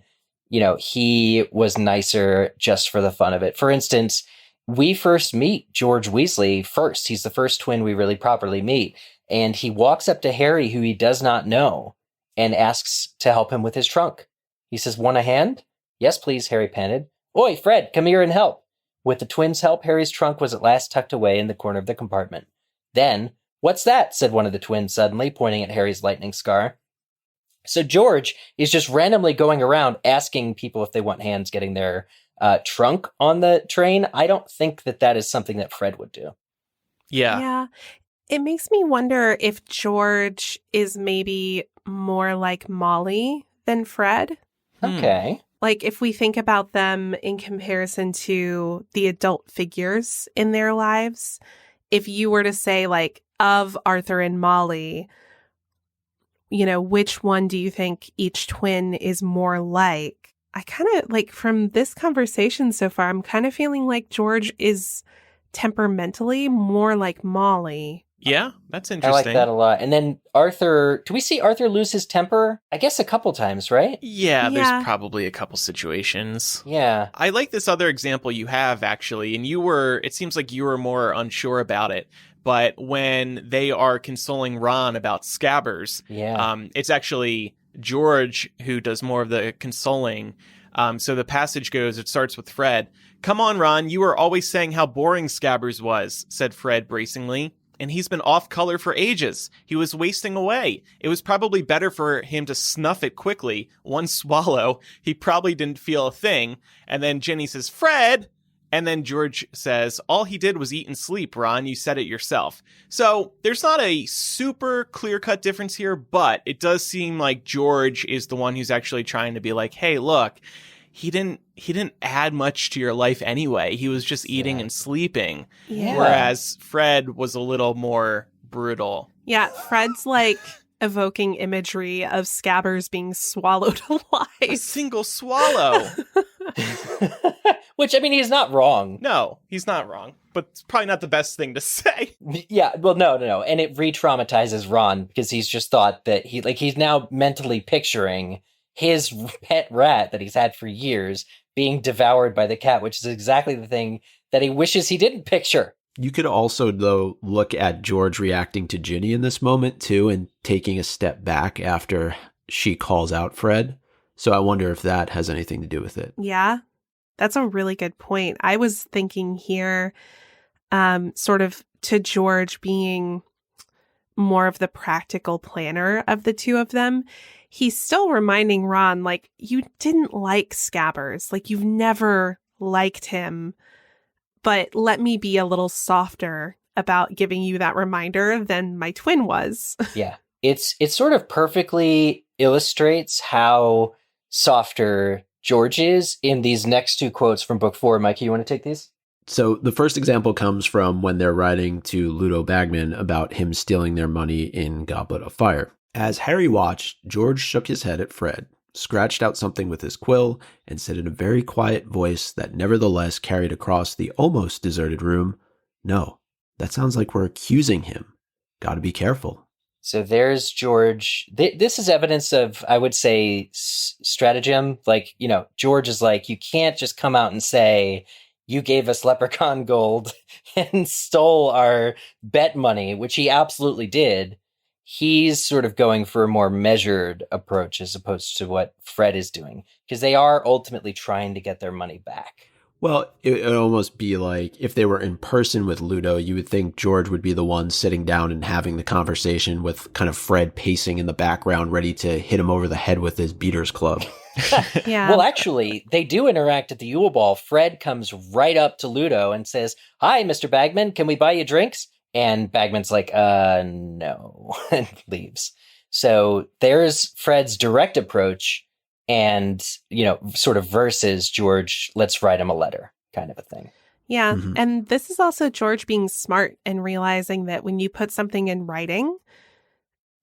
he was nicer just for the fun of it. For instance, we first meet George Weasley first. He's the first twin we really properly meet. And he walks up to Harry, who he does not know, and asks to help him with his trunk. He says, "Want a hand?" "Yes, please," Harry panted. "Oi, Fred, come here and help." With the twins' help, Harry's trunk was at last tucked away in the corner of the compartment. Then, "What's that?" said one of the twins suddenly, pointing at Harry's lightning scar. So George is just randomly going around asking people if they want hands getting their trunk on the train. I don't think that is something that Fred would do. Yeah. It makes me wonder if George is maybe more like Molly than Fred. Okay. Like if we think about them in comparison to the adult figures in their lives, if you were to say like of Arthur and Molly, which one do you think each twin is more like? I kind of like from this conversation so far, I'm kind of feeling like George is temperamentally more like Molly. Yeah, that's interesting. I like that a lot. And then Arthur, do we see Arthur lose his temper? I guess a couple times, right? Yeah, there's probably a couple situations. Yeah. I like this other example you have, actually, and it seems like you were more unsure about it, but when they are consoling Ron about Scabbers, it's actually George who does more of the consoling. So the passage goes, it starts with Fred. "Come on, Ron, you were always saying how boring Scabbers was," said Fred bracingly. "And he's been off color for ages. He was wasting away. It was probably better for him to snuff it quickly. One swallow. He probably didn't feel a thing." And then Jenny says, "Fred!" And then George says, "All he did was eat and sleep, Ron. You said it yourself." So there's not a super clear-cut difference here, but it does seem like George is the one who's actually trying to be like, hey, look, he didn't add much to your life anyway. He was just eating and sleeping. Yeah. Whereas Fred was a little more brutal. Yeah, Fred's like evoking imagery of Scabbers being swallowed alive. A single swallow. Which, I mean, he's not wrong. No, he's not wrong. But it's probably not the best thing to say. Yeah, well, no. And it re-traumatizes Ron because he's just thought that he's now mentally picturing his pet rat that he's had for years being devoured by the cat, which is exactly the thing that he wishes he didn't picture. You could also, though, look at George reacting to Ginny in this moment, too, and taking a step back after she calls out Fred. So I wonder if that has anything to do with it. Yeah, that's a really good point. I was thinking here sort of to George being more of the practical planner of the two of them. He's still reminding Ron, like, you didn't like Scabbers. Like, you've never liked him. But let me be a little softer about giving you that reminder than my twin was. Yeah. It sort of perfectly illustrates how softer George is in these next two quotes from book 4. Mikey, you want to take these? So the first example comes from when they're writing to Ludo Bagman about him stealing their money in Goblet of Fire. As Harry watched, George shook his head at Fred, scratched out something with his quill, and said in a very quiet voice that nevertheless carried across the almost deserted room, "No, that sounds like we're accusing him. Gotta be careful." So there's George. This is evidence of, I would say, stratagem. Like, George is like, you can't just come out and say, you gave us leprechaun gold and stole our bet money, which he absolutely did. He's sort of going for a more measured approach as opposed to what Fred is doing, because they are ultimately trying to get their money back. Well, it would almost be like if they were in person with Ludo, you would think George would be the one sitting down and having the conversation with kind of Fred pacing in the background, ready to hit him over the head with his beaters club. Yeah. Well, actually, they do interact at the Yule Ball. Fred comes right up to Ludo and says, "Hi, Mr. Bagman, can we buy you drinks?" And Bagman's like, no, and leaves. So there's Fred's direct approach and, sort of versus George, let's write him a letter kind of a thing. Yeah. Mm-hmm. And this is also George being smart and realizing that when you put something in writing,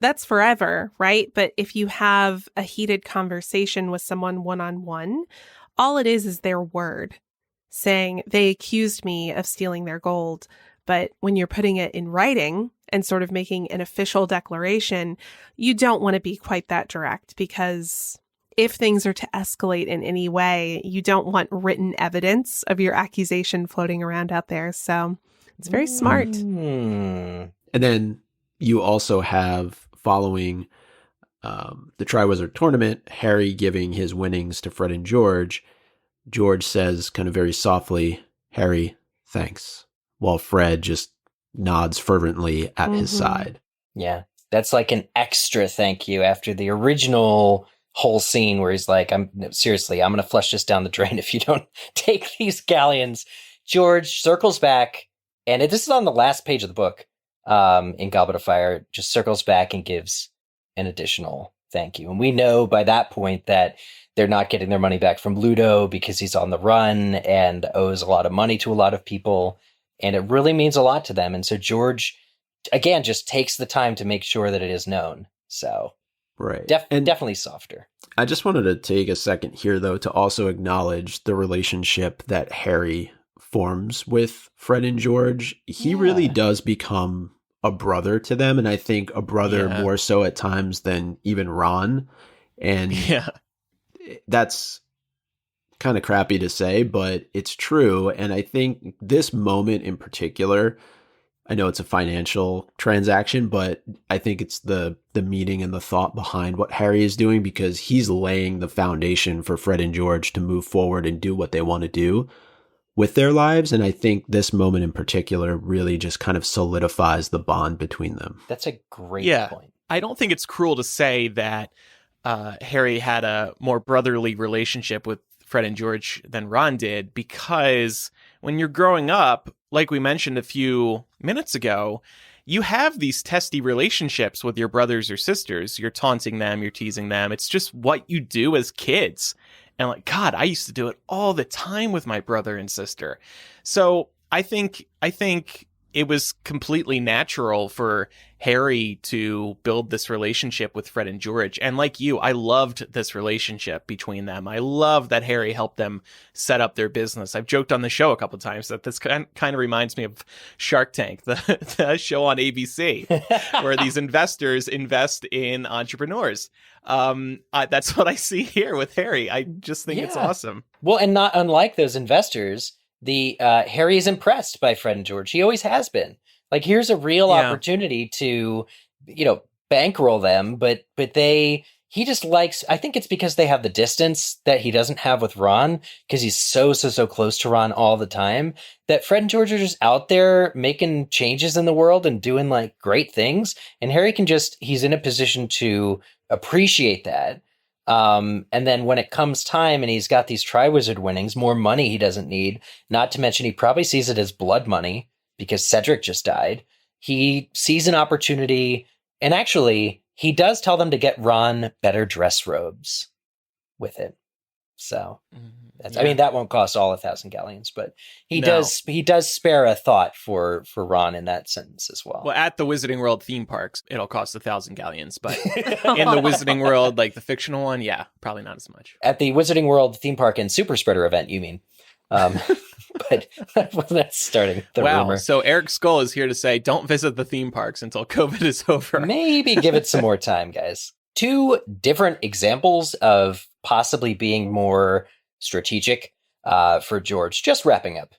that's forever, right? But if you have a heated conversation with someone one-on-one, all it is their word saying they accused me of stealing their gold. But when you're putting it in writing and sort of making an official declaration, you don't want to be quite that direct, because if things are to escalate in any way, you don't want written evidence of your accusation floating around out there. So it's very smart. And then you also have, following the Triwizard Tournament, Harry giving his winnings to Fred and George. George says kind of very softly, "Harry, thanks," while Fred just nods fervently at his side. Yeah, that's like an extra thank you after the original whole scene where he's like, I'm going to flush this down the drain if you don't take these galleons. George circles back, and this is on the last page of the book, in Goblet of Fire, just circles back and gives an additional thank you. And we know by that point that they're not getting their money back from Ludo because he's on the run and owes a lot of money to a lot of people. And it really means a lot to them. And so George, again, just takes the time to make sure that it is known. So right. Definitely softer. I just wanted to take a second here, though, to also acknowledge the relationship that Harry forms with Fred and George. He really does become a brother to them. And I think a brother more so at times than even Ron. And that's kind of crappy to say, but it's true. And I think this moment in particular, I know it's a financial transaction, but I think it's the meaning and the thought behind what Harry is doing, because he's laying the foundation for Fred and George to move forward and do what they want to do with their lives. And I think this moment in particular really just kind of solidifies the bond between them. That's a great point. I don't think it's cruel to say that Harry had a more brotherly relationship with Fred and George than Ron did, because when you're growing up, like we mentioned a few minutes ago, you have these testy relationships with your brothers or sisters. You're taunting them, you're teasing them. It's just what you do as kids. And like, God, I used to do it all the time with my brother and sister. So I think it was completely natural for Harry to build this relationship with Fred and George. And like you, I loved this relationship between them. I love that Harry helped them set up their business. I've joked on the show a couple of times that this kind of reminds me of Shark Tank, the show on ABC, where these investors invest in entrepreneurs. That's what I see here with Harry. I just think it's awesome. Well, and not unlike those investors, Harry is impressed by Fred and George. He always has been. Like, here's a real opportunity to, bankroll them, but he just likes, I think it's because they have the distance that he doesn't have with Ron, because he's so close to Ron all the time, that Fred and George are just out there making changes in the world and doing like great things. And Harry he's in a position to appreciate that. And then when it comes time and he's got these Triwizard winnings, more money he doesn't need, not to mention he probably sees it as blood money because Cedric just died. He sees an opportunity, and actually he does tell them to get Ron better dress robes with it. So I mean, that won't cost all 1,000 galleons, but he does spare a thought for Ron in that sentence as well. Well, at the Wizarding World theme parks, it'll cost 1,000 galleons, but in the Wizarding World, like the fictional one, probably not as much. At the Wizarding World theme park and Super Spreader event, you mean? But that's starting the rumor. So Eric Skull is here to say, don't visit the theme parks until COVID is over. Maybe give it some more time, guys. 2 different examples of possibly being more strategic for George. Just wrapping up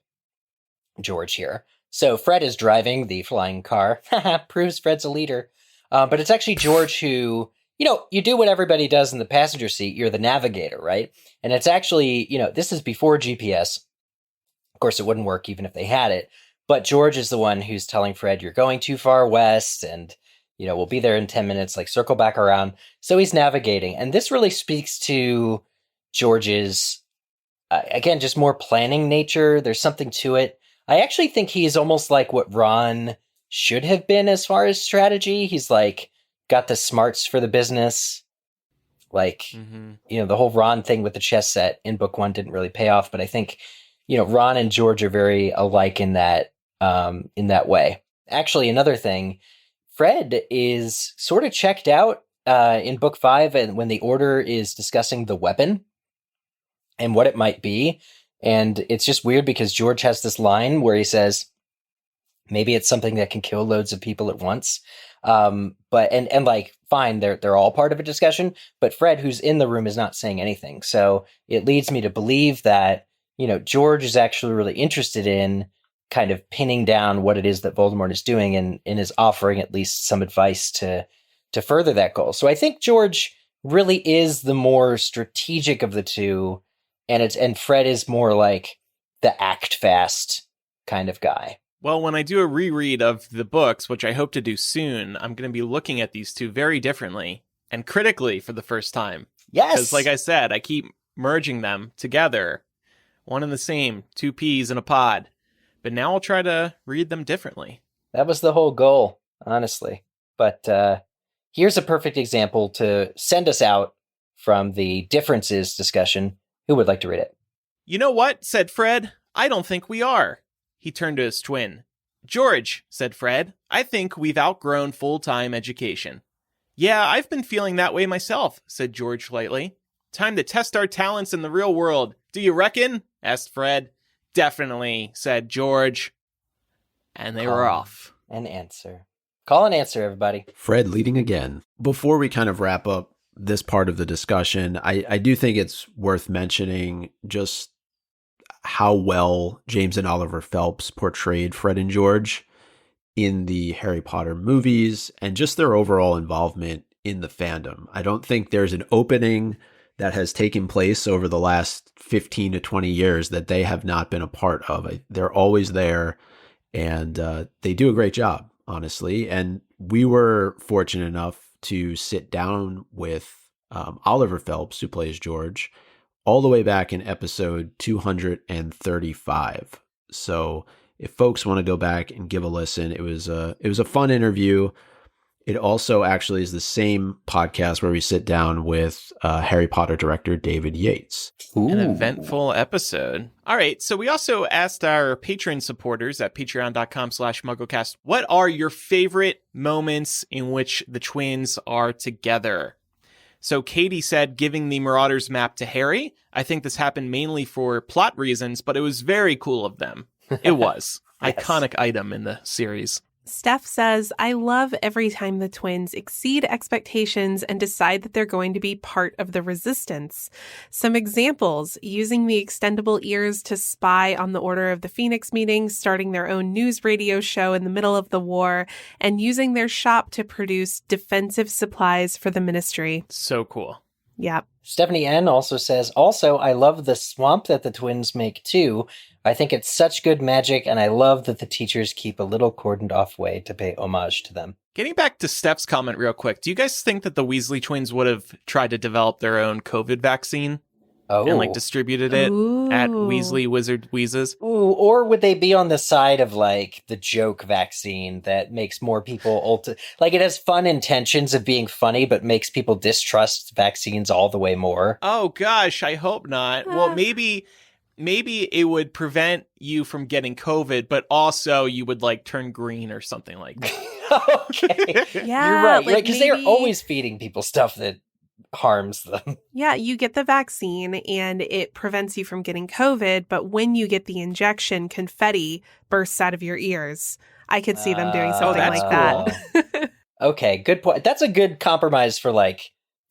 George here. So Fred is driving the flying car. Proves Fred's a leader. But it's actually George who, you do what everybody does in the passenger seat. You're the navigator, right? And it's actually, this is before GPS. Of course, it wouldn't work even if they had it. But George is the one who's telling Fred, you're going too far west, and, we'll be there in 10 minutes, like circle back around. So he's navigating. And this really speaks to George's, again, just more planning nature. There's something to it. I actually think he's almost like what Ron should have been as far as strategy. He's like got the smarts for the business. Like, the whole Ron thing with the chess set in book 1 didn't really pay off. But I think, Ron and George are very alike in that way. Actually, another thing, Fred is sort of checked out in book 5, and when the Order is discussing the weapon, and what it might be. And it's just weird because George has this line where he says, maybe it's something that can kill loads of people at once. But like, fine, they're all part of a discussion, but Fred, who's in the room, is not saying anything. So it leads me to believe that, George is actually really interested in kind of pinning down what it is that Voldemort is doing and is offering at least some advice to further that goal. So I think George really is the more strategic of the two, and Fred is more like the act fast kind of guy. Well, when I do a reread of the books, which I hope to do soon, I'm going to be looking at these two very differently and critically for the first time. Yes! Because like I said, I keep merging them together. One and the same, two peas in a pod. But now I'll try to read them differently. That was the whole goal, honestly. But here's a perfect example to send us out from the differences discussion. Who would like to read it? You know what? Said Fred. I don't think we are. He turned to his twin. George, said Fred, I think we've outgrown full-time education. Yeah, I've been feeling that way myself, said George lightly. Time to test our talents in the real world. Do you reckon? Asked Fred. Definitely, said George. And they were off. An answer. Call an answer, everybody. Fred leading again. Before we kind of wrap up this part of the discussion, I do think it's worth mentioning just how well James and Oliver Phelps portrayed Fred and George in the Harry Potter movies and just their overall involvement in the fandom. I don't think there's an opening that has taken place over the last 15 to 20 years that they have not been a part of. They're always there, and they do a great job, honestly. And we were fortunate enough to sit down with Oliver Phelps, who plays George, all the way back in episode 235. So if folks want to go back and give a listen, it was a fun interview. It also actually is the same podcast where we sit down with Harry Potter director David Yates. Ooh. An eventful episode. All right, so we also asked our Patreon supporters at patreon.com/MuggleCast, what are your favorite moments in which the twins are together? So Katie said giving the Marauders map to Harry. I think this happened mainly for plot reasons, but it was very cool of them. It was. Yes. Iconic item in the series. Steph says, I love every time the twins exceed expectations and decide that they're going to be part of the resistance. Some examples: using the extendable ears to spy on the Order of the Phoenix meetings, starting their own news radio show in the middle of the war, and using their shop to produce defensive supplies for the ministry. So cool. Yep. Stephanie N. also says, I love the swamp that the twins make too. I think it's such good magic, and I love that the teachers keep a little cordoned off way to pay homage to them. Getting back to Steph's comment real quick, do you guys think that the Weasley twins would have tried to develop their own COVID vaccine and distributed it at Weasley Wizard Wheezes? Ooh, or would they be on the side of the joke vaccine that makes more people it has fun intentions of being funny, but makes people distrust vaccines all the way more? Oh gosh, I hope not. Well, maybe it would prevent you from getting COVID, but also you would turn green or something like that. Okay. Yeah, you're right. Because they are always feeding people stuff that harms them. Yeah, you get the vaccine and it prevents you from getting COVID, but when you get the injection, confetti bursts out of your ears. I could see them doing something that's like that. Okay, good point. That's a good compromise for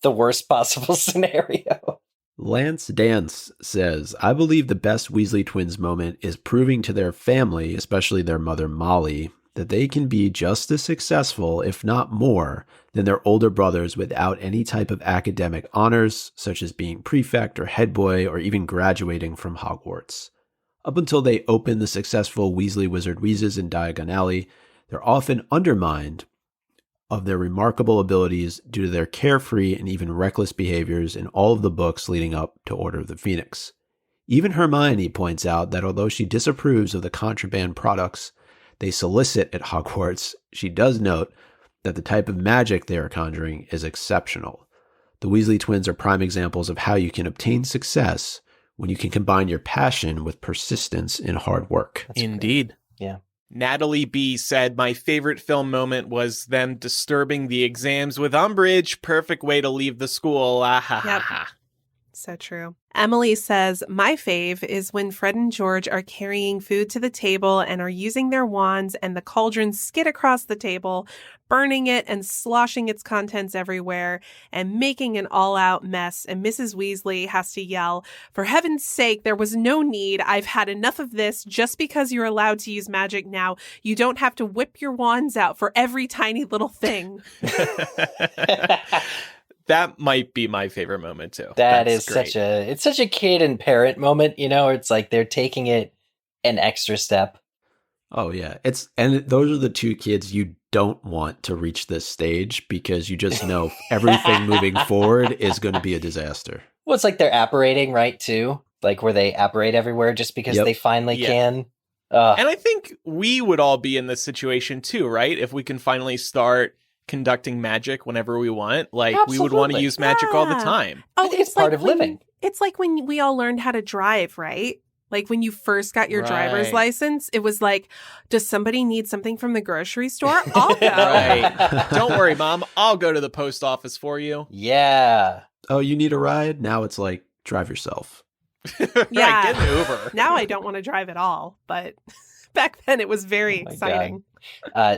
the worst possible scenario. Lance Dance says, I believe the best Weasley twins moment is proving to their family, especially their mother Molly, that they can be just as successful, if not more, than their older brothers without any type of academic honors, such as being prefect or head boy or even graduating from Hogwarts. Up until they open the successful Weasley Wizard Wheezes in Diagon Alley, they're often undermined of their remarkable abilities due to their carefree and even reckless behaviors in all of the books leading up to Order of the Phoenix. Even Hermione points out that although she disapproves of the contraband products they solicit at Hogwarts, she does note that the type of magic they are conjuring is exceptional. The Weasley twins are prime examples of how you can obtain success when you can combine your passion with persistence in hard work. That's Indeed. great. Yeah. Natalie B. said, my favorite film moment was them disturbing the exams with Umbridge. Perfect way to leave the school. Ah, ha, ha, Yep. ha. So true. Emily says, my fave is when Fred and George are carrying food to the table and are using their wands and the cauldrons skid across the table, burning it and sloshing its contents everywhere and making an all-out mess. And Mrs. Weasley has to yell, for heaven's sake, there was no need. I've had enough of this. Just because you're allowed to use magic now, you don't have to whip your wands out for every tiny little thing. That might be my favorite moment too. That's great. It's such a kid and parent moment, you know, it's like they're taking it an extra step. Oh yeah. And those are the two kids you don't want to reach this stage because you just know everything moving forward is going to be a disaster. Well, it's like they're apparating, right, too? Like where they apparate everywhere just because they finally can. And I think we would all be in this situation too, right? If we can finally start conducting magic whenever we want, like we would want to use magic all the time. I think it's part of living. It's like when we all learned how to drive, right? Like when you first got your driver's license, it was like, does somebody need something from the grocery store? I'll go. Right. Don't worry, Mom. I'll go to the post office for you. Yeah. Oh, you need a ride? Now it's like, drive yourself. Yeah. Right, get an Uber. Now I don't want to drive at all, but back then it was very exciting.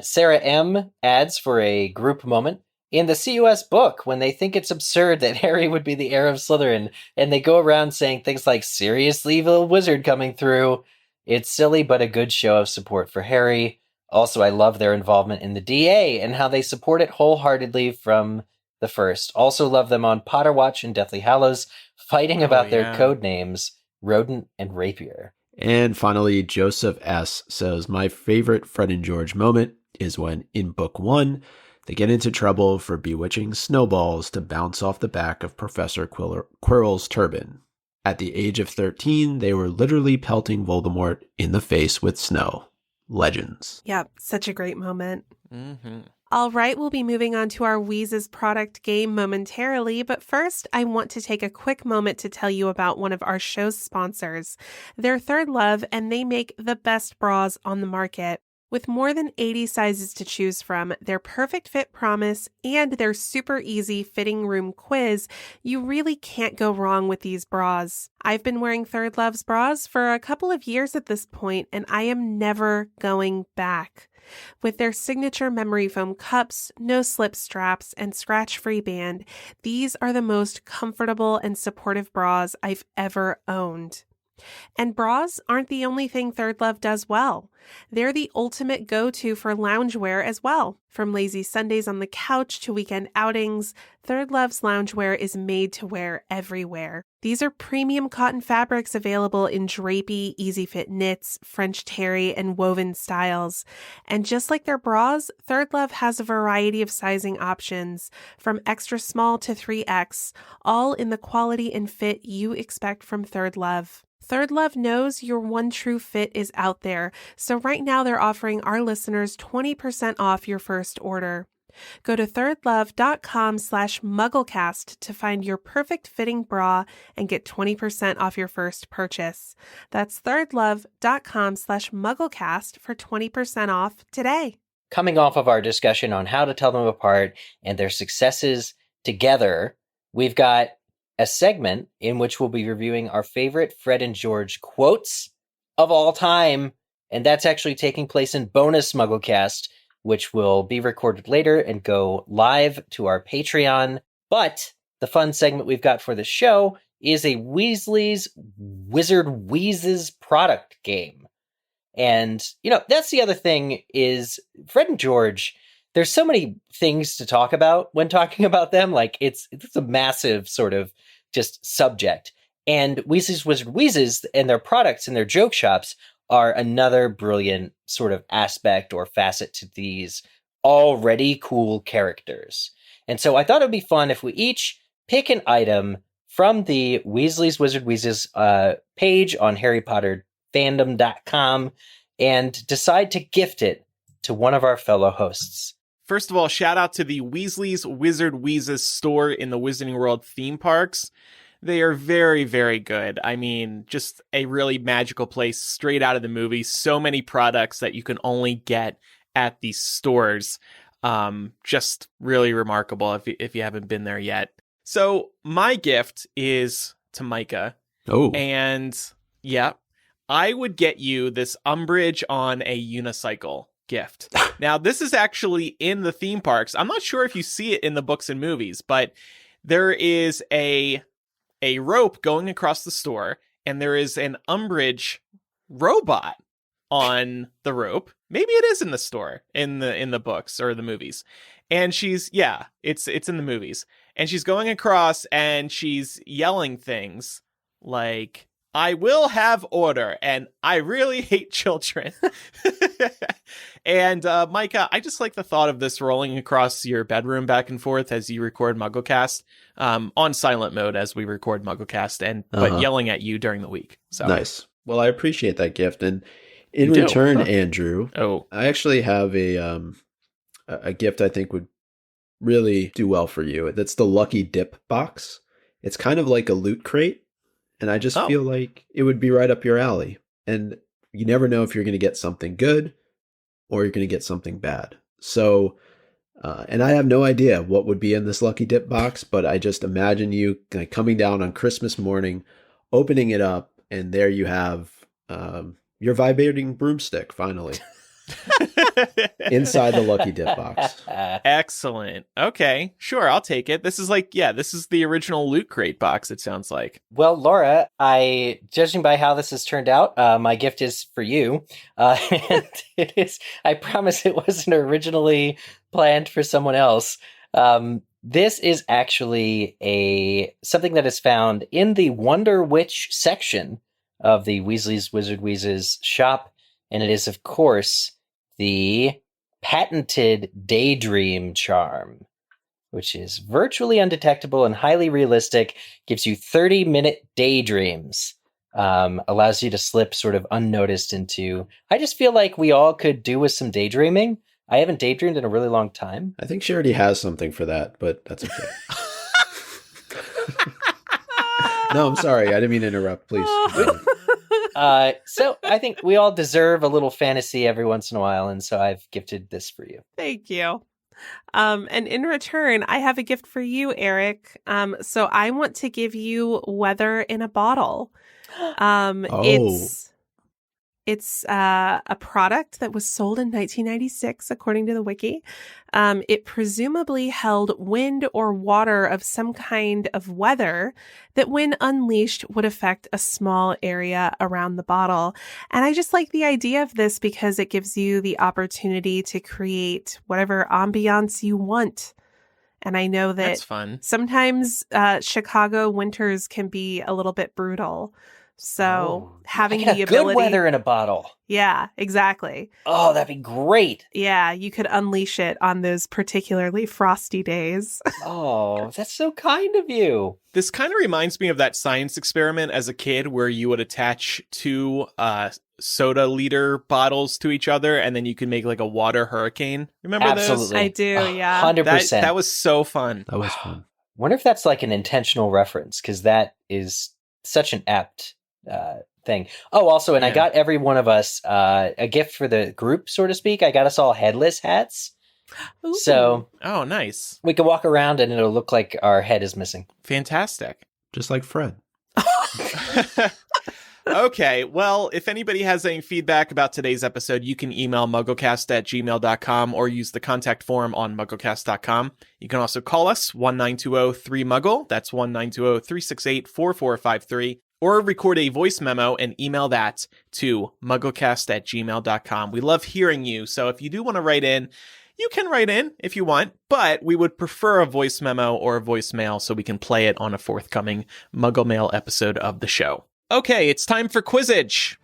Sarah M. adds for a group moment. In the CUS book, when they think it's absurd that Harry would be the heir of Slytherin, and they go around saying things like, seriously, evil wizard coming through, it's silly but a good show of support for Harry. Also, I love their involvement in the DA and how they support it wholeheartedly from the first. Also love them on Potter Watch and Deathly Hallows, fighting about their code names, Rodent and Rapier. And finally, Joseph S. says, my favorite Fred and George moment is when, in book 1, they get into trouble for bewitching snowballs to bounce off the back of Professor Quirrell's turban. At the age of 13, they were literally pelting Voldemort in the face with snow. Legends. Yep, such a great moment. Mm-hmm. All right, we'll be moving on to our Wheezes product game momentarily, but first I want to take a quick moment to tell you about one of our show's sponsors. They're Third Love, and they make the best bras on the market. With more than 80 sizes to choose from, their perfect fit promise, and their super easy fitting room quiz, you really can't go wrong with these bras. I've been wearing Third Love's bras for a couple of years at this point, and I am never going back. With their signature memory foam cups, no-slip straps, and scratch-free band, these are the most comfortable and supportive bras I've ever owned. And bras aren't the only thing Third Love does well. They're the ultimate go-to for loungewear as well. From lazy Sundays on the couch to weekend outings, Third Love's loungewear is made to wear everywhere. These are premium cotton fabrics available in drapey, easy-fit knits, French terry, and woven styles. And just like their bras, Third Love has a variety of sizing options, from extra small to 3X, all in the quality and fit you expect from Third Love. Third Love knows your one true fit is out there, so right now they're offering our listeners 20% off your first order. Go to thirdlove.com/MuggleCast to find your perfect fitting bra and get 20% off your first purchase. That's thirdlove.com/MuggleCast for 20% off today. Coming off of our discussion on how to tell them apart and their successes together, we've got a segment in which we'll be reviewing our favorite Fred and George quotes of all time, and that's actually taking place in bonus MuggleCast, which will be recorded later and go live to our Patreon. But the fun segment we've got for the show is a Weasley's Wizard Wheezes product game. And, you know, that's the other thing is Fred and George, there's so many things to talk about when talking about them. Like it's a massive sort of just subject. And Weasley's Wizard Wheezes and their products and their joke shops are another brilliant sort of aspect or facet to these already cool characters. And so I thought it'd be fun if we each pick an item from the Weasley's Wizard Wheezes page on HarryPotterFandom.com and decide to gift it to one of our fellow hosts. First of all, shout out to the Weasley's Wizard Wheezes store in the Wizarding World theme parks. They are very, very good. I mean, just a really magical place straight out of the movie. So many products that you can only get at these stores. Just really remarkable if you haven't been there yet. So my gift is to Micah. Oh, And yeah, I would get you this umbrage on a unicycle gift. Now, this is actually in the theme parks. I'm not sure if you see it in the books and movies, but there is a rope going across the store, and there is an umbrage robot on the rope. Maybe it is in the store in the books or the movies. And it's in the movies. And she's going across and she's yelling things like, I will have order, and I really hate children. And Micah, I just like the thought of this rolling across your bedroom back and forth as you record MuggleCast, on silent mode as we record MuggleCast, but yelling at you during the week. So nice. Well, I appreciate that gift, and in return, Andrew, I actually have a gift I think would really do well for you. That's the Lucky Dip box. It's kind of like a loot crate, and I just feel like it would be right up your alley. And you never know if you're going to get something good or you're going to get something bad. So, and I have no idea what would be in this Lucky Dip box, but I just imagine you coming down on Christmas morning, opening it up, and there you have your vibrating broomstick, finally. Inside the Lucky Dip box. Excellent. Okay, sure, I'll take it. This is this is the original Loot Crate box, it sounds like. Well, Laura, judging by how this has turned out, my gift is for you. And it is, I promise it wasn't originally planned for someone else. This is actually something that is found in the Wonder Witch section of the Weasley's Wizard Wheezes shop. And it is, of course, the patented Daydream Charm, which is virtually undetectable and highly realistic, gives you 30-minute daydreams, allows you to slip sort of unnoticed into... I just feel like we all could do with some daydreaming. I haven't daydreamed in a really long time. I think she already has something for that, but that's okay. No, I'm sorry. I didn't mean to interrupt. Please. So I think we all deserve a little fantasy every once in a while, and so I've gifted this for you. Thank you. And in return, I have a gift for you, Eric. So I want to give you Weather in a Bottle. It's a product that was sold in 1996, according to the wiki. It presumably held wind or water of some kind of weather that, when unleashed, would affect a small area around the bottle. And I just like the idea of this because it gives you the opportunity to create whatever ambiance you want. And I know that that's fun. Sometimes Chicago winters can be a little bit brutal. So having the ability, good weather in a bottle. Yeah, exactly. Oh, that'd be great. Yeah, you could unleash it on those particularly frosty days. Oh, that's so kind of you. This kind of reminds me of that science experiment as a kid where you would attach two soda liter bottles to each other and then you could make like a water hurricane. Remember those? Absolutely. I do, yeah. 100%. That was so fun. That was fun. Wonder if that's like an intentional reference, because that is such an apt thing. Oh, also, and I got every one of us a gift for the group, so to speak. I got us all headless hats. Ooh. So, oh, nice. We can walk around and it'll look like our head is missing. Fantastic. Just like Fred. Okay, well, if anybody has any feedback about today's episode, you can email mugglecast@gmail.com or use the contact form on mugglecast.com. You can also call us 1-920-3-MUGGLE. That's 1-920-368-4453. Or record a voice memo and email that to mugglecast@gmail.com. We love hearing you, so if you do want to write in, you can write in if you want, but we would prefer a voice memo or a voicemail so we can play it on a forthcoming Muggle Mail episode of the show. Okay, it's time for Quizzage.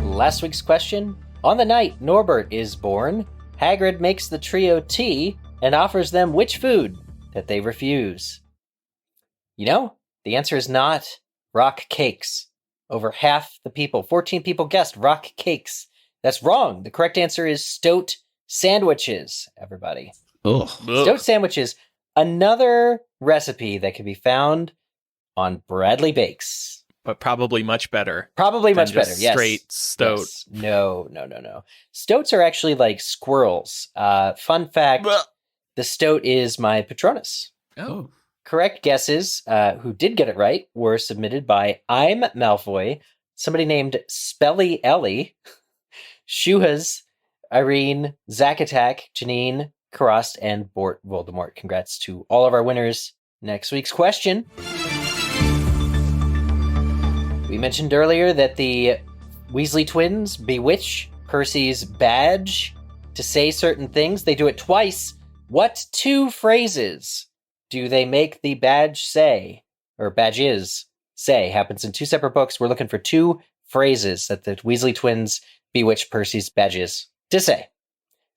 Last week's question. On the night Norbert is born, Hagrid makes the trio tea and offers them which food that they refuse? You know, the answer is not rock cakes. Over half the people, 14 people guessed rock cakes. That's wrong. The correct answer is stoat sandwiches, everybody. Ugh. Stoat sandwiches, another recipe that can be found on Bradley Bakes. But probably much better. Probably much better, yes. Straight stoat. Yes. No. Stoats are actually like squirrels. Fun fact, the stoat is my Patronus. Oh. correct guesses, who did get it right, were submitted by I'm Malfoy, somebody named Spelly Ellie, Shuhas, Irene, Zack Attack, Janine, Karast, and Bort Voldemort. Congrats to all of our winners. Next week's question. We mentioned earlier that the Weasley twins bewitch Percy's badge to say certain things. They do it twice. What 2 phrases do they make the badge say? Or badges say? Happens in 2 separate books. We're looking for 2 phrases that the Weasley twins bewitch Percy's badges to say.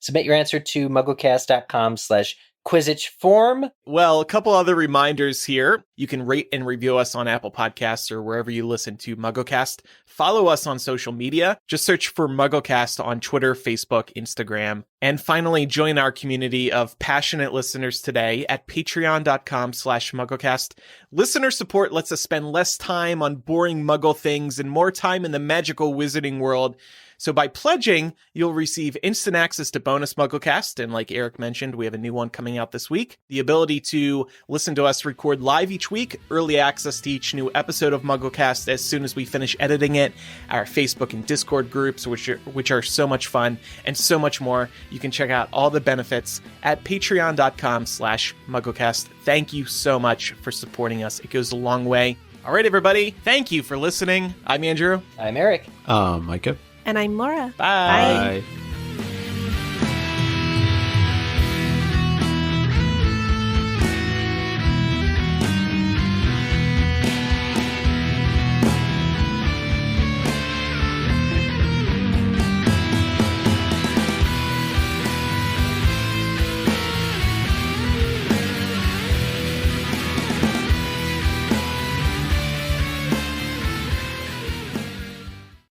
Submit your answer to mugglecast.com/Quizzage form. Well, a couple other reminders here. You can rate and review us on Apple Podcasts or wherever you listen to MuggleCast. Follow us on social media. Just search for MuggleCast on Twitter, Facebook, Instagram. And finally, join our community of passionate listeners today at patreon.com/MuggleCast. Listener support lets us spend less time on boring Muggle things and more time in the magical wizarding world. So by pledging, you'll receive instant access to bonus MuggleCast, and like Eric mentioned, we have a new one coming out this week. The ability to listen to us record live each week, early access to each new episode of MuggleCast as soon as we finish editing it, our Facebook and Discord groups, which are so much fun, and so much more. You can check out all the benefits at patreon.com/MuggleCast. Thank you so much for supporting us. It goes a long way. All right, everybody. Thank you for listening. I'm Andrew. I'm Eric. Micah. And I'm Laura. Bye. Bye.